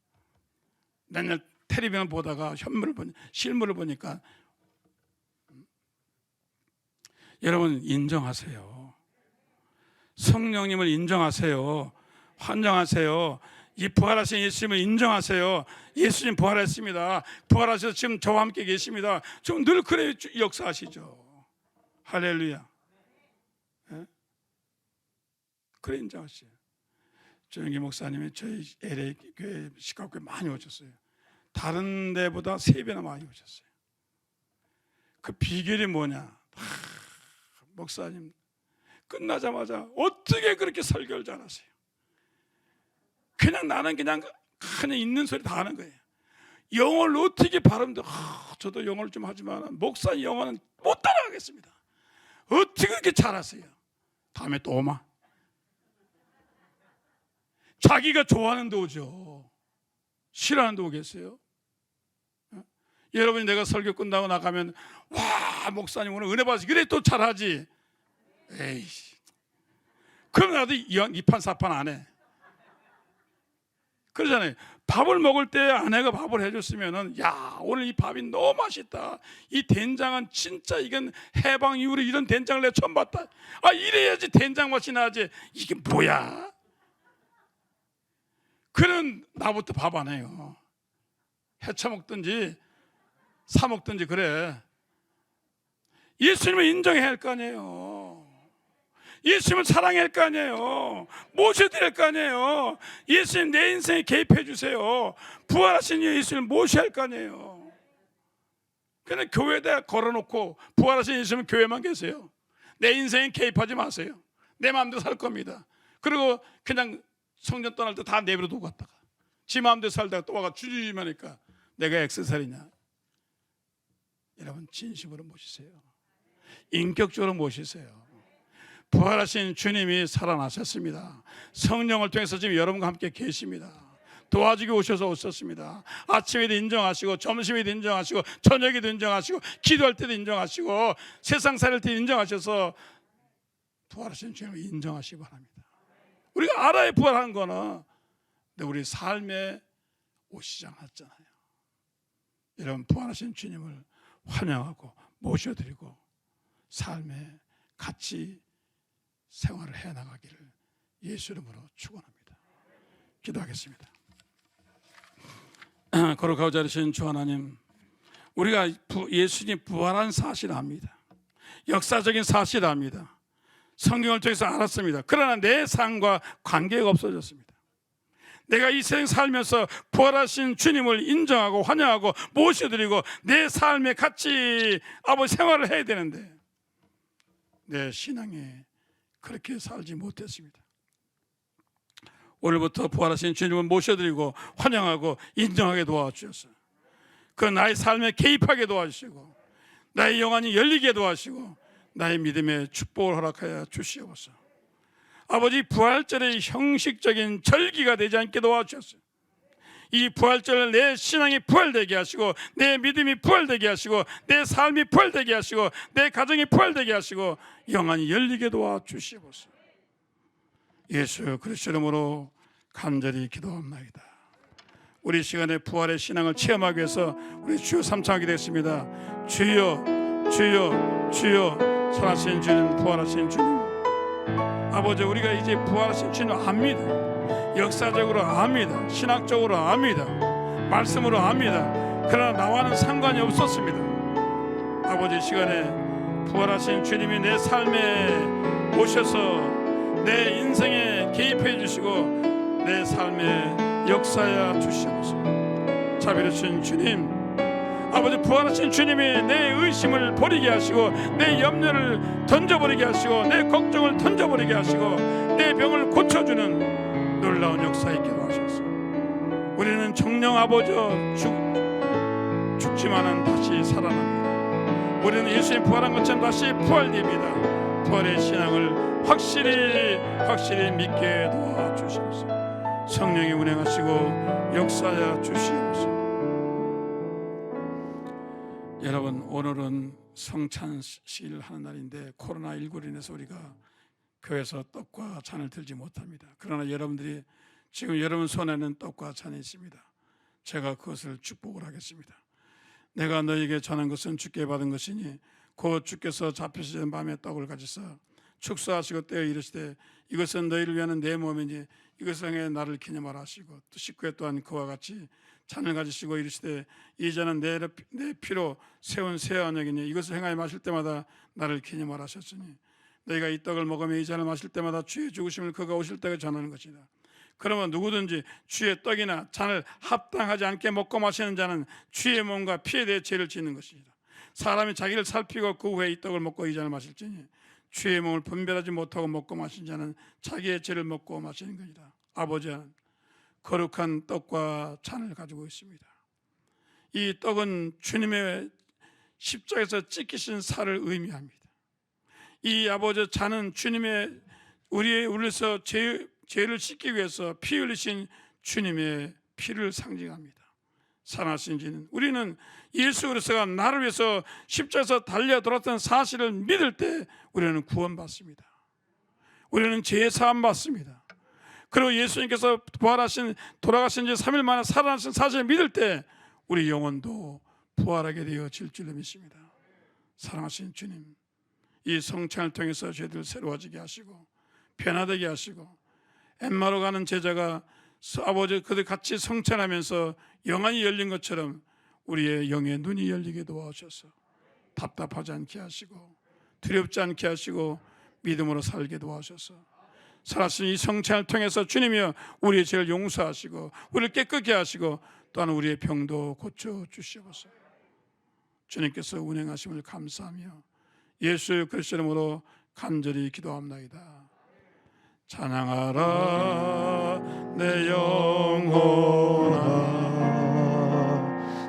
맨날 텔레비전 보다가 실물을 보니까. 여러분 인정하세요. 성령님을 인정하세요. 환영하세요. 이 부활하신 예수님을 인정하세요. 예수님 부활했습니다. 부활하셔서 지금 저와 함께 계십니다. 지금 늘 그래 역사하시죠. 할렐루야. 네? 그래 인정하시죠. 조영기 목사님이 저희 LA 교회 시카고에 많이 오셨어요. 다른 데보다 3배나 많이 오셨어요. 그 비결이 뭐냐? 목사님 끝나자마자 어떻게 그렇게 설교를 잘하세요? 그냥 나는 그냥 있는 소리 다 하는 거예요. 영어를 어떻게 발음도 저도 영어를 좀 하지만 목사 영어는 못 따라가겠습니다. 어떻게 그렇게 잘하세요? 다음에 또 오마. 자기가 좋아하는 데 오죠. 싫어하는 데 오겠어요? 여러분이 내가 설교 끝나고 나가면 와, 목사님 오늘 은혜 받으시 그래 또 잘하지. 에이씨. 그럼 나도 이판사판 안 해. 그러잖아요. 밥을 먹을 때 아내가 밥을 해줬으면은 야, 오늘 이 밥이 너무 맛있다. 이 된장은 진짜 이건 해방 이후로 이런 된장을 내가 처음 봤다. 아, 이래야지 된장 맛이 나지. 이게 뭐야? 그는 나부터 밥 안 해요. 해쳐 먹든지 사 먹든지 그래. 예수님을 인정해야 할 거 아니에요. 예수님을 사랑해야 할 거 아니에요. 모셔드릴 거 아니에요. 예수님 내 인생에 개입해 주세요. 부활하신 예수님을 모셔야 할 거 아니에요. 그냥 교회에다 걸어놓고 부활하신 예수님은 교회만 계세요. 내 인생에 개입하지 마세요. 내 마음대로 살 겁니다. 그리고 그냥 성전 떠날 때 다 내버려 두고 갔다가 지 마음대로 살다가 또 와가 주저하니까 내가 액세서리냐. 여러분 진심으로 모시세요. 인격적으로 모시세요. 부활하신 주님이 살아나셨습니다. 성령을 통해서 지금 여러분과 함께 계십니다. 도와주기 오셔서 오셨습니다. 아침에도 인정하시고 점심에도 인정하시고 저녁에도 인정하시고 기도할 때도 인정하시고 세상 살릴 때도 인정하셔서 부활하신 주님을 인정하시기 바랍니다. 우리가 알아야 부활한 거는 우리 삶에 오시지 않았잖아요. 여러분 부활하신 주님을 환영하고 모셔드리고 삶에 같이 생활을 해나가기를 예수 이름으로 축원합니다. 기도하겠습니다. 거룩하고 자리신 주 하나님, 우리가 예수님 부활한 사실을 압니다. 역사적인 사실을 압니다. 성경을 통해서 알았습니다. 그러나 내 삶과 관계가 없어졌습니다. 내가 이 세상 살면서 부활하신 주님을 인정하고 환영하고 모셔드리고 내 삶에 같이 아버지 생활을 해야 되는데 내 신앙에 그렇게 살지 못했습니다. 오늘부터 부활하신 주님을 모셔드리고 환영하고 인정하게 도와주셔서 그 나의 삶에 개입하게 도와주시고 나의 영안이 열리게 도와주시고 나의 믿음에 축복을 허락하여 주시옵소서. 아버지, 부활절의 형식적인 절기가 되지 않게 도와주셨어요. 이 부활절을 내 신앙이 부활되게 하시고 내 믿음이 부활되게 하시고 내 삶이 부활되게 하시고 내 가정이 부활되게 하시고 영안이 열리게 도와주시옵소서. 예수 그리스도 이름으로 간절히 기도합나이다. 우리 시간에 부활의 신앙을 체험하기 위해서 우리 주여 삼창하게 됐습니다. 주여 주여 주여, 살아계신 주님, 부활하신 주님, 아버지, 우리가 이제 부활하신 주님 압니다. 역사적으로 압니다. 신학적으로 압니다. 말씀으로 압니다. 그러나 나와는 상관이 없었습니다. 아버지, 시간에 부활하신 주님이 내 삶에 오셔서 내 인생에 개입해 주시고 내 삶에 역사하여 주시옵소서. 자비로우신 주님, 아버지, 부활하신 주님이 내 의심을 버리게 하시고 내 염려를 던져버리게 하시고 내 걱정을 던져버리게 하시고 내 병을 고쳐주는 놀라운 역사 있기도 하셨소. 우리는 정령 아버지 죽지만은 다시 살아납니다. 우리는 예수님 부활한 것처럼 다시 부활됩니다. 부활의 신앙을 확실히 믿게 도와주시옵소서. 성령이 운행하시고 역사하여 주시옵소서. 여러분, 오늘은 성찬식을 하는 날인데 코로나19로 인해서 우리가 교회에서 떡과 잔을 들지 못합니다. 그러나 여러분들이 지금 여러분 손에는 떡과 잔이 있습니다. 제가 그것을 축복을 하겠습니다. 내가 너에게 전한 것은 주께 받은 것이니 곧 주께서 잡히시던 밤에 떡을 가지사 축사하시고 떼어 이르시되 이것은 너희를 위하는 내 몸이니 이것을 행해 나를 기념하라 하시고 또 19회 또한 그와 같이 잔을 가지시고 이르시되 이 잔은 내 피로 세운 새 언약이니 이것을 행하여 마실 때마다 나를 기념하라 하셨으니 너희가 이 떡을 먹으며 이 잔을 마실 때마다 주의 죽으심을 그가 오실 때가 전하는 것이다. 그러면 누구든지 주의 떡이나 잔을 합당하지 않게 먹고 마시는 자는 주의 몸과 피에 대해 죄를 짓는 것이다. 사람이 자기를 살피고 그 후에 이 떡을 먹고 이 잔을 마실지니 주의 몸을 분별하지 못하고 먹고 마신 자는 자기의 죄를 먹고 마시는 것이다. 아버지는 거룩한 떡과 잔을 가지고 있습니다. 이 떡은 주님의 십자가에서 찢기신 살을 의미합니다. 이 아버지 잔은 주님의 우리에서 죄를 씻기 위해서 피 흘리신 주님의 피를 상징합니다. 살아나신 주님, 우리는 예수 그리스도가 나를 위해서 십자가에서 달려 돌았던 사실을 믿을 때 우리는 구원받습니다. 우리는 죄 사함 받습니다. 그리고 예수님께서 돌아가신 지 3일 만에 살아나신 사실을 믿을 때 우리 영혼도 부활하게 되어질 줄로 믿습니다. 사랑하신 주님, 이 성찬을 통해서 저희들 새로워지게 하시고 변화되게 하시고 엠마로 가는 제자가 아버지 그들 같이 성찬하면서 영안이 열린 것처럼 우리의 영의 눈이 열리게 도와주셔서 답답하지 않게 하시고 두렵지 않게 하시고 믿음으로 살게 도와주셔서 살아신 이 성찬을 통해서 주님이여 우리의 죄를 용서하시고 우리를 깨끗게 하시고 또한 우리의 병도 고쳐주시옵소서. 주님께서 운행하심을 감사하며 예수 그리스도 이름으로 간절히 기도합나이다. 찬양하라 내 영혼아,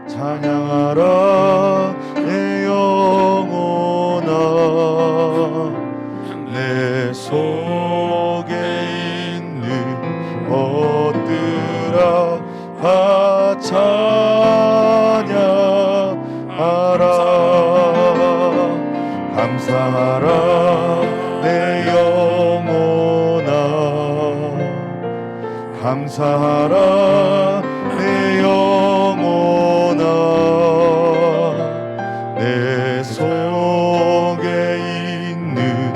찬양하라 내 영혼아, 내 속에 있는 것들아 다 찬양하라. 감사하라 내 영혼아, 감사하라 내 영혼아, 내 속에 있는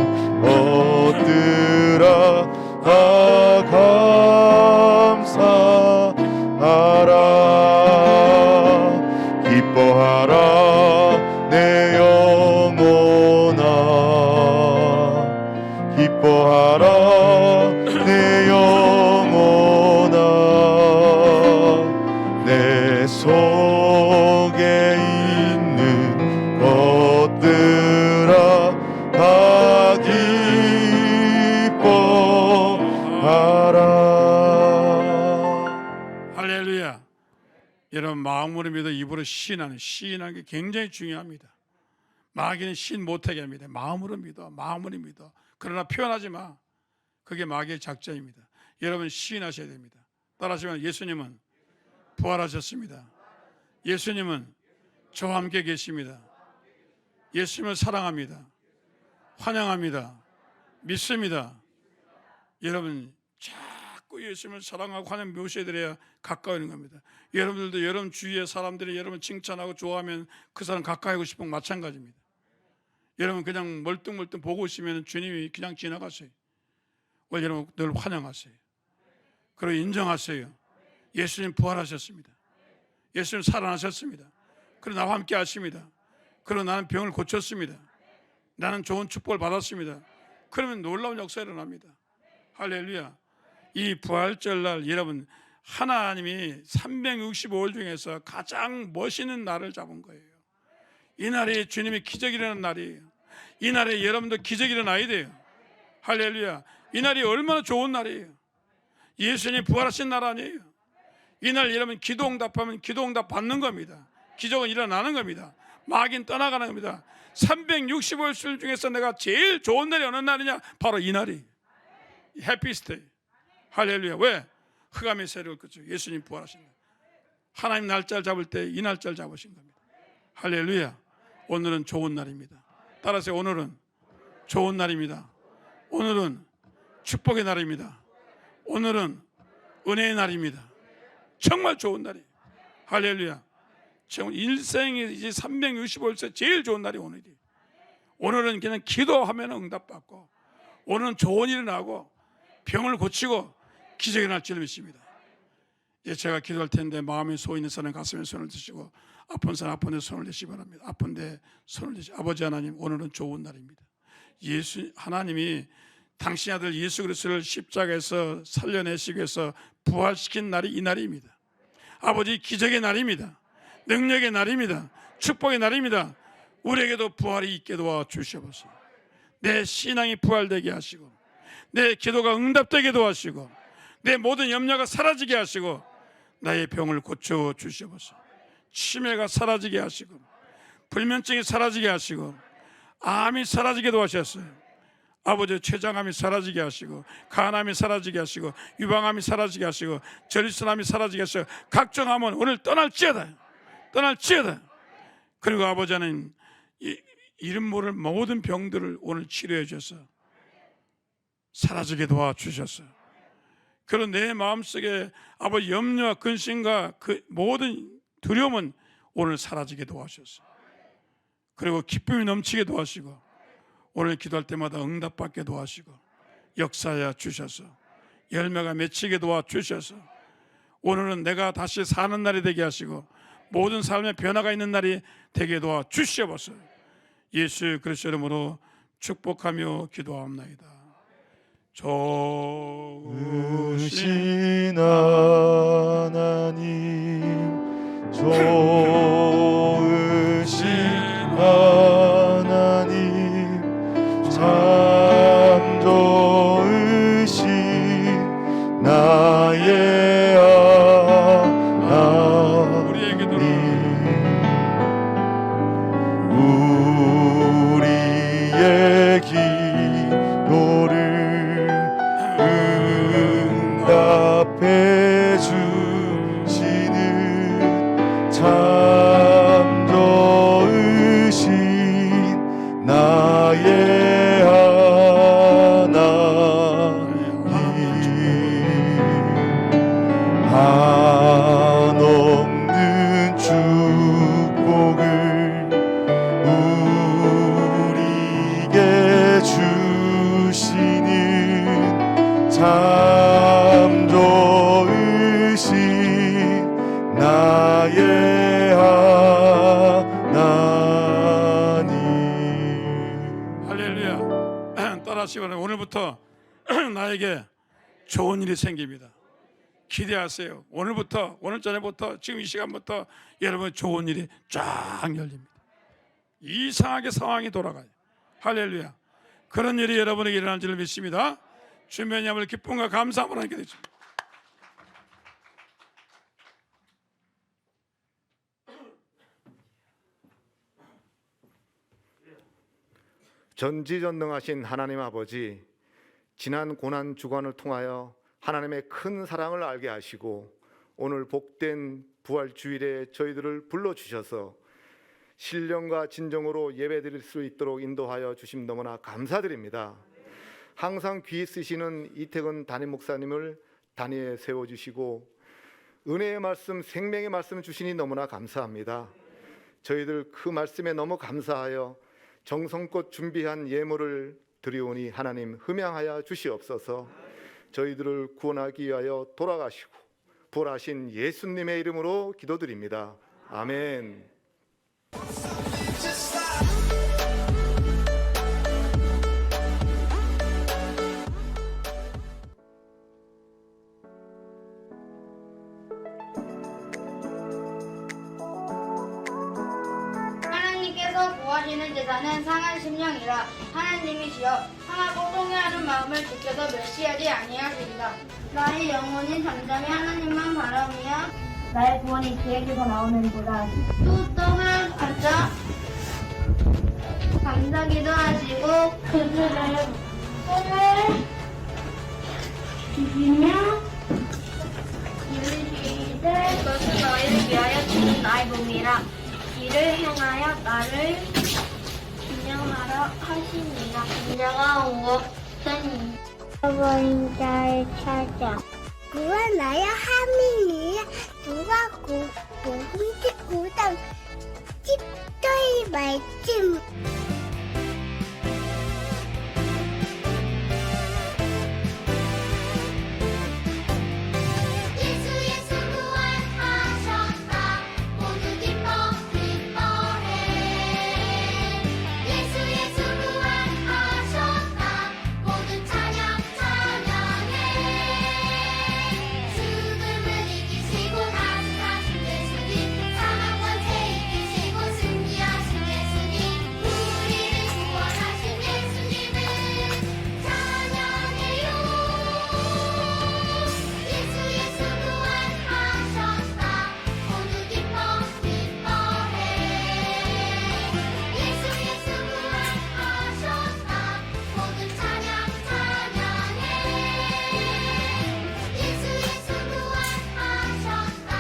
여러분 마음으로 믿어 입으로 시인하는 게 굉장히 중요합니다. 마귀는 시인 못하게 합니다. 마음으로 믿어, 마음으로 믿어. 그러나 표현하지 마. 그게 마귀의 작전입니다. 여러분 시인하셔야 됩니다. 따라하시면 예수님은 부활하셨습니다. 예수님은 저와 함께 계십니다. 예수님을 사랑합니다. 환영합니다. 믿습니다. 여러분 자꾸 예수님을 사랑하고 환영 묘시해드려야 가까이 오는 겁니다. 여러분들도 여러분 주위의 사람들이 여러분 칭찬하고 좋아하면 그 사람 가까이 하고 싶은 건 마찬가지입니다. 여러분 그냥 멀뚱멀뚱 보고 있으면 주님이 그냥 지나가세요. 원래 여러분 늘 환영하세요. 그리고 인정하세요. 예수님 부활하셨습니다. 예수님 살아나셨습니다. 그리고 나와 함께 하십니다. 그리고 나는 병을 고쳤습니다. 나는 좋은 축복을 받았습니다. 그러면 놀라운 역사가 일어납니다. 할렐루야. 이 부활절날 여러분 하나님이 365일 중에서 가장 멋있는 날을 잡은 거예요. 이 날이 주님의 기적이 일어나는 날이에요. 이 날에 여러분도 기적이 일어나야 돼요. 할렐루야. 이 날이 얼마나 좋은 날이에요. 예수님 부활하신 날 아니에요. 이 날 여러분 기도 응답하면 기도 응답 받는 겁니다. 기적은 일어나는 겁니다. 마귀는 떠나가는 겁니다. 365일 중에서 내가 제일 좋은 날이 어느 날이냐? 바로 이 날이 해피스테이. 할렐루야. 왜? 흑암의 세력을 끄죠. 예수님 부활하신 날. 하나님 날짜를 잡을 때 이 날짜를 잡으신 겁니다. 할렐루야. 오늘은 좋은 날입니다. 따라서 오늘은 좋은 날입니다. 오늘은 축복의 날입니다. 오늘은 은혜의 날입니다. 정말 좋은 날이에요. 할렐루야. 정말 일생에 이제 365일째 제일 좋은 날이 오늘이에요. 오늘은 그냥 기도하면 응답받고, 오늘은 좋은 일이 나고 병을 고치고 기적이 날 줄 믿습니다. 예, 제가 기도할 텐데 마음에 소 있는 사람 가슴에 손을 드시고, 아픈 사람 아픈 데 손을 대시기 바랍니다. 아픈데 손을 대시. 아버지 하나님, 오늘은 좋은 날입니다. 예수 하나님이 당신 아들 예수 그리스도를 십자가에서 살려내시기 위해서 부활시킨 날이 이 날입니다. 아버지, 기적의 날입니다. 능력의 날입니다. 축복의 날입니다. 우리에게도 부활이 있게 도와주시옵소서. 내 신앙이 부활되게 하시고, 내 기도가 응답되게 도와주시고, 내 모든 염려가 사라지게 하시고, 나의 병을 고쳐주시옵소서. 치매가 사라지게 하시고, 불면증이 사라지게 하시고, 암이 사라지게 도와주셨어요. 아버지, 췌장암이 사라지게 하시고, 간암이 사라지게 하시고, 유방암이 사라지게 하시고, 전립선암이 사라지게 하시고, 각종 암은 오늘 떠날지어다. 떠날지어다. 그리고 아버지 하나님, 이름 모를 모든 병들을 오늘 치료해 주셔서 사라지게 도와주셨어요. 그런 내 마음속에 아버지 염려와 근심과 그 모든 두려움은 오늘 사라지게 도와주셨어요. 그리고 기쁨이 넘치게 도와주시고, 오늘 기도할 때마다 응답받게 도와주시고, 역사하여 주셔서 열매가 맺히게 도와주셔서, 오늘은 내가 다시 사는 날이 되게 하시고, 모든 삶에 변화가 있는 날이 되게 도와주시옵소서. 예수 그리스도 이름으로 축복하며 기도하옵나이다. 좋으신 하나님, 좋으신 하나님, 참 좋으신 나의 하나님, 우리의 기도를 응답해 주시는 참 좋으신 나의 하나님, 한없는 축복을 우리에게 주시는 참 좋으신 나의 하나님. 할렐루야. 따라하시기 바랍니다. 오늘부터 나에게 좋은 일이 생깁니다. 기대하세요. 오늘부터, 오늘 저녁부터, 지금 이 시간부터 여러분 좋은 일이 쫙 열립니다. 이상하게 상황이 돌아가요. 할렐루야. 그런 일이 여러분에게 일어날 줄 믿습니다. 주님의 이름을 기쁨과 감사함으로 하게 되죠. 전지전능하신 하나님 아버지, 지난 고난 주간을 통하여 하나님의 큰 사랑을 알게 하시고 오늘 복된 부활 주일에 저희들을 불러주셔서 신령과 진정으로 예배드릴 수 있도록 인도하여 주심 너무나 감사드립니다. 항상 귀 쓰시는 이태근 담임 목사님을 단위에 세워주시고 은혜의 말씀, 생명의 말씀 주시니 너무나 감사합니다. 저희들 그 말씀에 너무 감사하여 정성껏 준비한 예물을 드리오니 하나님 흠양하여 주시옵소서. 저희들을 구원하기 위하여 돌아가시고 부활하신 예수님의 이름으로 기도드립니다. 아멘. 하나님께서 구하시는 제사는 상한 심령이라. 하나님이시여 상하고 통회하는 마음을 지켜서 멸시하지 아니하시리다. 나의 영혼이 잠잠히 하나님만 바라며 나의 구원이 그에게서 나오는구나. 또 떡을 앉아 감사기도 하시고 그들을 손을 비비며 이르시되 그것은 너희를 위하여 주는 나의 몸이라. 이를 행하여 나를 기념하러 하시니라. 인자가 온 것은 잃어버린 자를 찾아 구원하여 함이니라. 누가 훔치고당 집도의 말씀. 예수 구원하셨다. 모두 기뻐해. 예수 구원하셨다. 모두 찬양해. 죽음을 이기시고 다시 사신 예수님, 사망 권세 이기시고 승리하신 예수님, 우리를 구원하신 예수님을 찬양해요. 예수 구원하셨다. 모두 기뻐해. 예수 구원하셨다. 모두 찬양해. 예수 구원하셨다.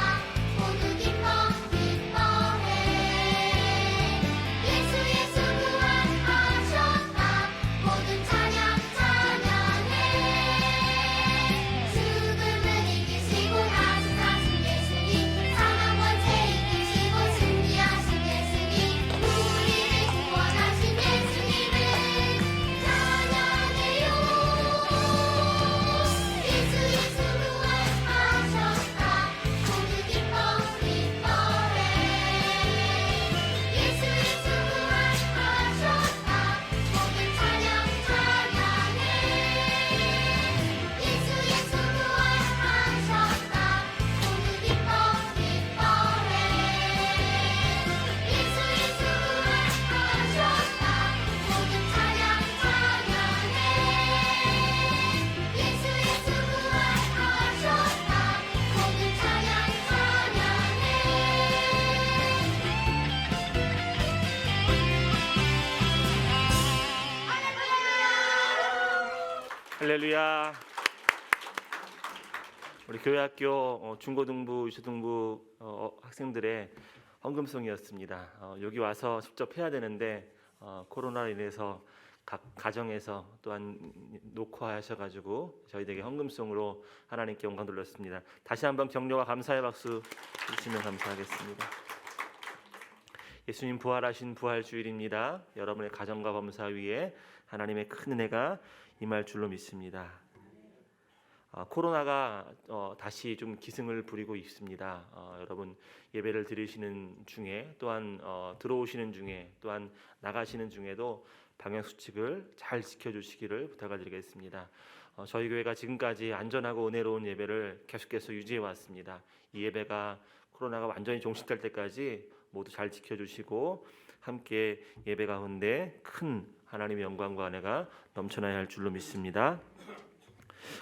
모두 기뻐해. 예수 구원하셨다. 모두 찬양해. 죽음을 이기시고 다시 사신 예수님, 사망 권세 이기시고 승리하신 예수님, 우리를 구원하신 예수님을 찬양해요. 예수 구원하셨다. 모두 기뻐해. 예수 구원하셨다. 모두 찬양해. 예수 구원하셨다. 모두 기뻐해. 예수 구원하셨다. 모두 찬양해. 예수 구원하셨다. 모두 찬양해. 할렐루야. 우리 교회학교 중고등부, 유초등부 학생들의 헌금송이었습니다. 여기 와서 직접 해야 되는데 코로나로 인해서 각 가정에서 또한 녹화하셔가지고 저희에게 헌금송으로 하나님께 영광 돌렸습니다. 다시 한번 격려와 감사의 박수 주시면 감사하겠습니다. 예수님 부활하신 부활 주일입니다. 여러분의 가정과 범사 위에 하나님의 큰 은혜가 임할 줄로 믿습니다. 코로나가 다시 좀 기승을 부리고 있습니다. 여러분 예배를 드리시는 중에 또한 들어오시는 중에 또한 나가시는 중에도 방역 수칙을 잘 지켜주시기를 부탁을 드리겠습니다. 저희 교회가 지금까지 안전하고 은혜로운 예배를 계속해서 유지해 왔습니다. 이 예배가 코로나가 완전히 종식될 때까지 모두 잘 지켜주시고 함께 예배 가운데 큰 하나님의 영광과 은혜가 넘쳐나야 할 줄로 믿습니다.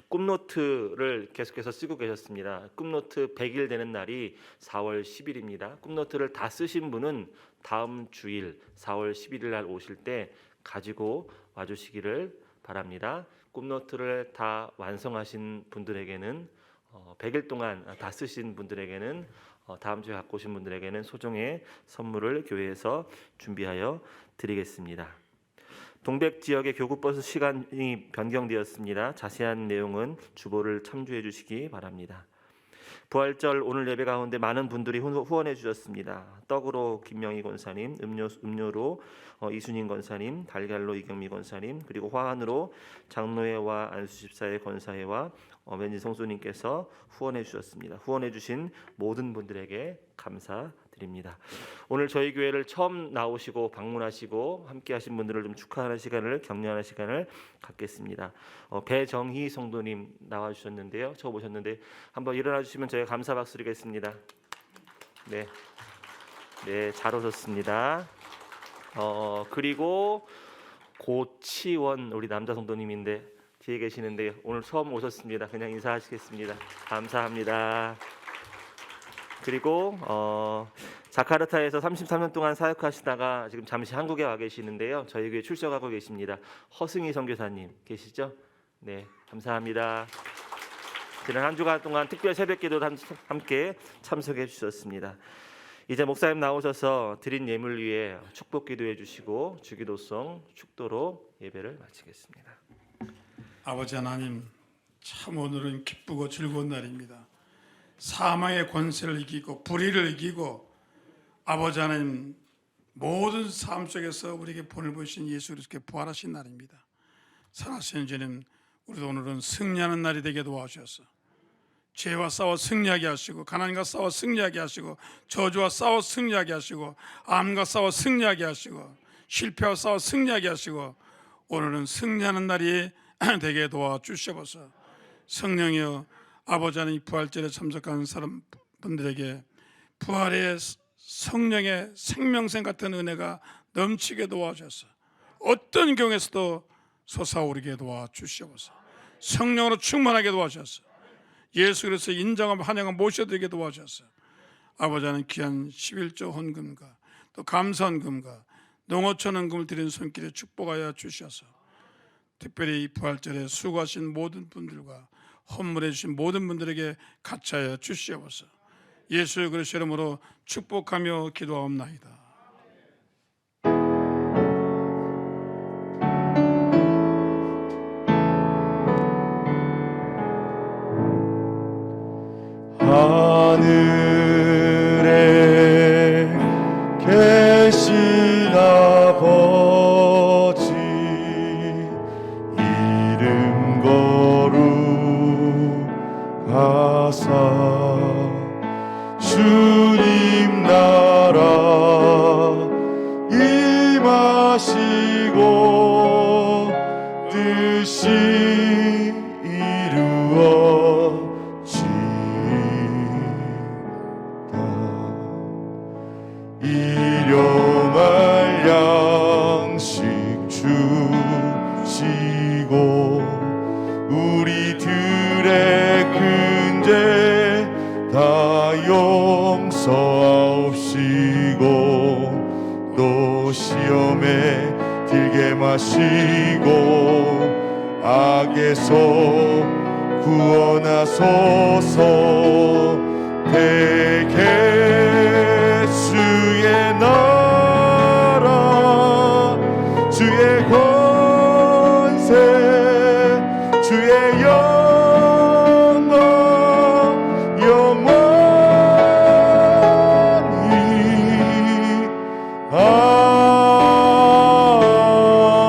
꿈노트를 계속해서 쓰고 계셨습니다. 꿈노트 100일 되는 날이 4월 10일입니다. 꿈노트를 다 쓰신 분은 다음 주일 4월 11일 날 오실 때 가지고 와주시기를 바랍니다. 꿈노트를 다 완성하신 분들에게는 100일 동안 다 쓰신 분들에게는 다음 주에 갖고 오신 분들에게는 소정의 선물을 교회에서 준비하여 드리겠습니다. 동백 지역의 교구버스 시간이 변경되었습니다. 자세한 내용은 주보를 참조해 주시기 바랍니다. 부활절 오늘 예배 가운데 많은 분들이 후원해 주셨습니다. 떡으로 김명희 권사님, 음료로 이순인 권사님, 달걀로 이경미 권사님, 그리고 화환으로 장로회와 안수집사회 권사회와 왠지 성수님께서 후원해 주셨습니다. 후원해 주신 모든 분들에게 감사드립니다. 오늘 저희 교회를 처음 나오시고 방문하시고 함께하신 분들을 좀 축하하는 시간을, 격려하는 시간을 갖겠습니다. 배정희 성도님 나와주셨는데요. 처음 오셨는데 한번 일어나 주시면 저희가 감사 박수 드리겠습니다. 네, 잘 오셨습니다. 그리고 고치원 우리 남자 성도님인데 뒤에 계시는데 오늘 처음 오셨습니다. 그냥 인사하시겠습니다. 감사합니다. 그리고 자카르타에서 33년 동안 사역하시다가 지금 잠시 한국에 와 계시는데요. 저희 교회 출석하고 계십니다. 허승희 선교사님 계시죠? 네, 감사합니다. 지난 한 주간 동안 특별 새벽기도도 함께 참석해 주셨습니다. 이제 목사님 나오셔서 드린 예물 위에 축복 기도해 주시고 주기도성 축도로 예배를 마치겠습니다. 아버지 하나님, 참 오늘은 기쁘고 즐거운 날입니다. 사망의 권세를 이기고 불의를 이기고 아버지 하나님 모든 삶 속에서 우리에게 본을 보이신 예수 그리스도께 부활하신 날입니다. 사랑하시는 주님, 우리도 오늘은 승리하는 날이 되게 도와주셔서 죄와 싸워 승리하게 하시고 가난과 싸워 승리하게 하시고 저주와 싸워 승리하게 하시고 암과 싸워 승리하게 하시고 실패와 싸워 승리하게 하시고 오늘은 승리하는 날이 되게 도와주셔서 성령이여 아버지 하나님 부활절에 참석하는 사람분들에게 부활의 성령의 생명샘 같은 은혜가 넘치게 도와주셔서 어떤 경우에서도 솟아오르게 도와주시옵소서. 성령으로 충만하게 도와주셔서 예수 그리스도 인정하고 환영하고 모셔드리게 도와주셔서 아버지 하나님 귀한 11조 헌금과 또 감사헌금과 농어촌 헌금을 드리는 손길에 축복하여 주셔서 특별히 이 부활절에 수고하신 모든 분들과 헌물해 주신 모든 분들에게 같이하여 주시옵소서. 예수 그리스도 이름으로 축복하며 기도하옵나이다. 하늘에 계신 아버지 이름 거룩하사 주님 나라 임하시고 뜻이 이루어지다 일용할 양식 주시고 우리들의 근죄 다 용서하옵시고 또 시험에 들게 마시고 악에서 구원하소서. 대개 주의 나라 주의 권세 주의 영광 영원히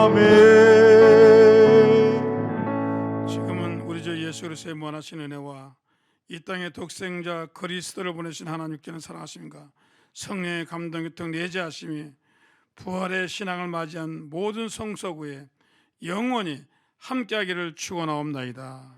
아멘. 지금은 우리 주 예수 그리스도의 무한하신 은혜와 이 땅의 독생자 그리스도를 보내신 하나님께는 사랑하심과 성령의 감동 교통 내재하심이 부활의 신앙을 맞이한 모든 성소구에 영원히 함께하기를 축원하옵나이다.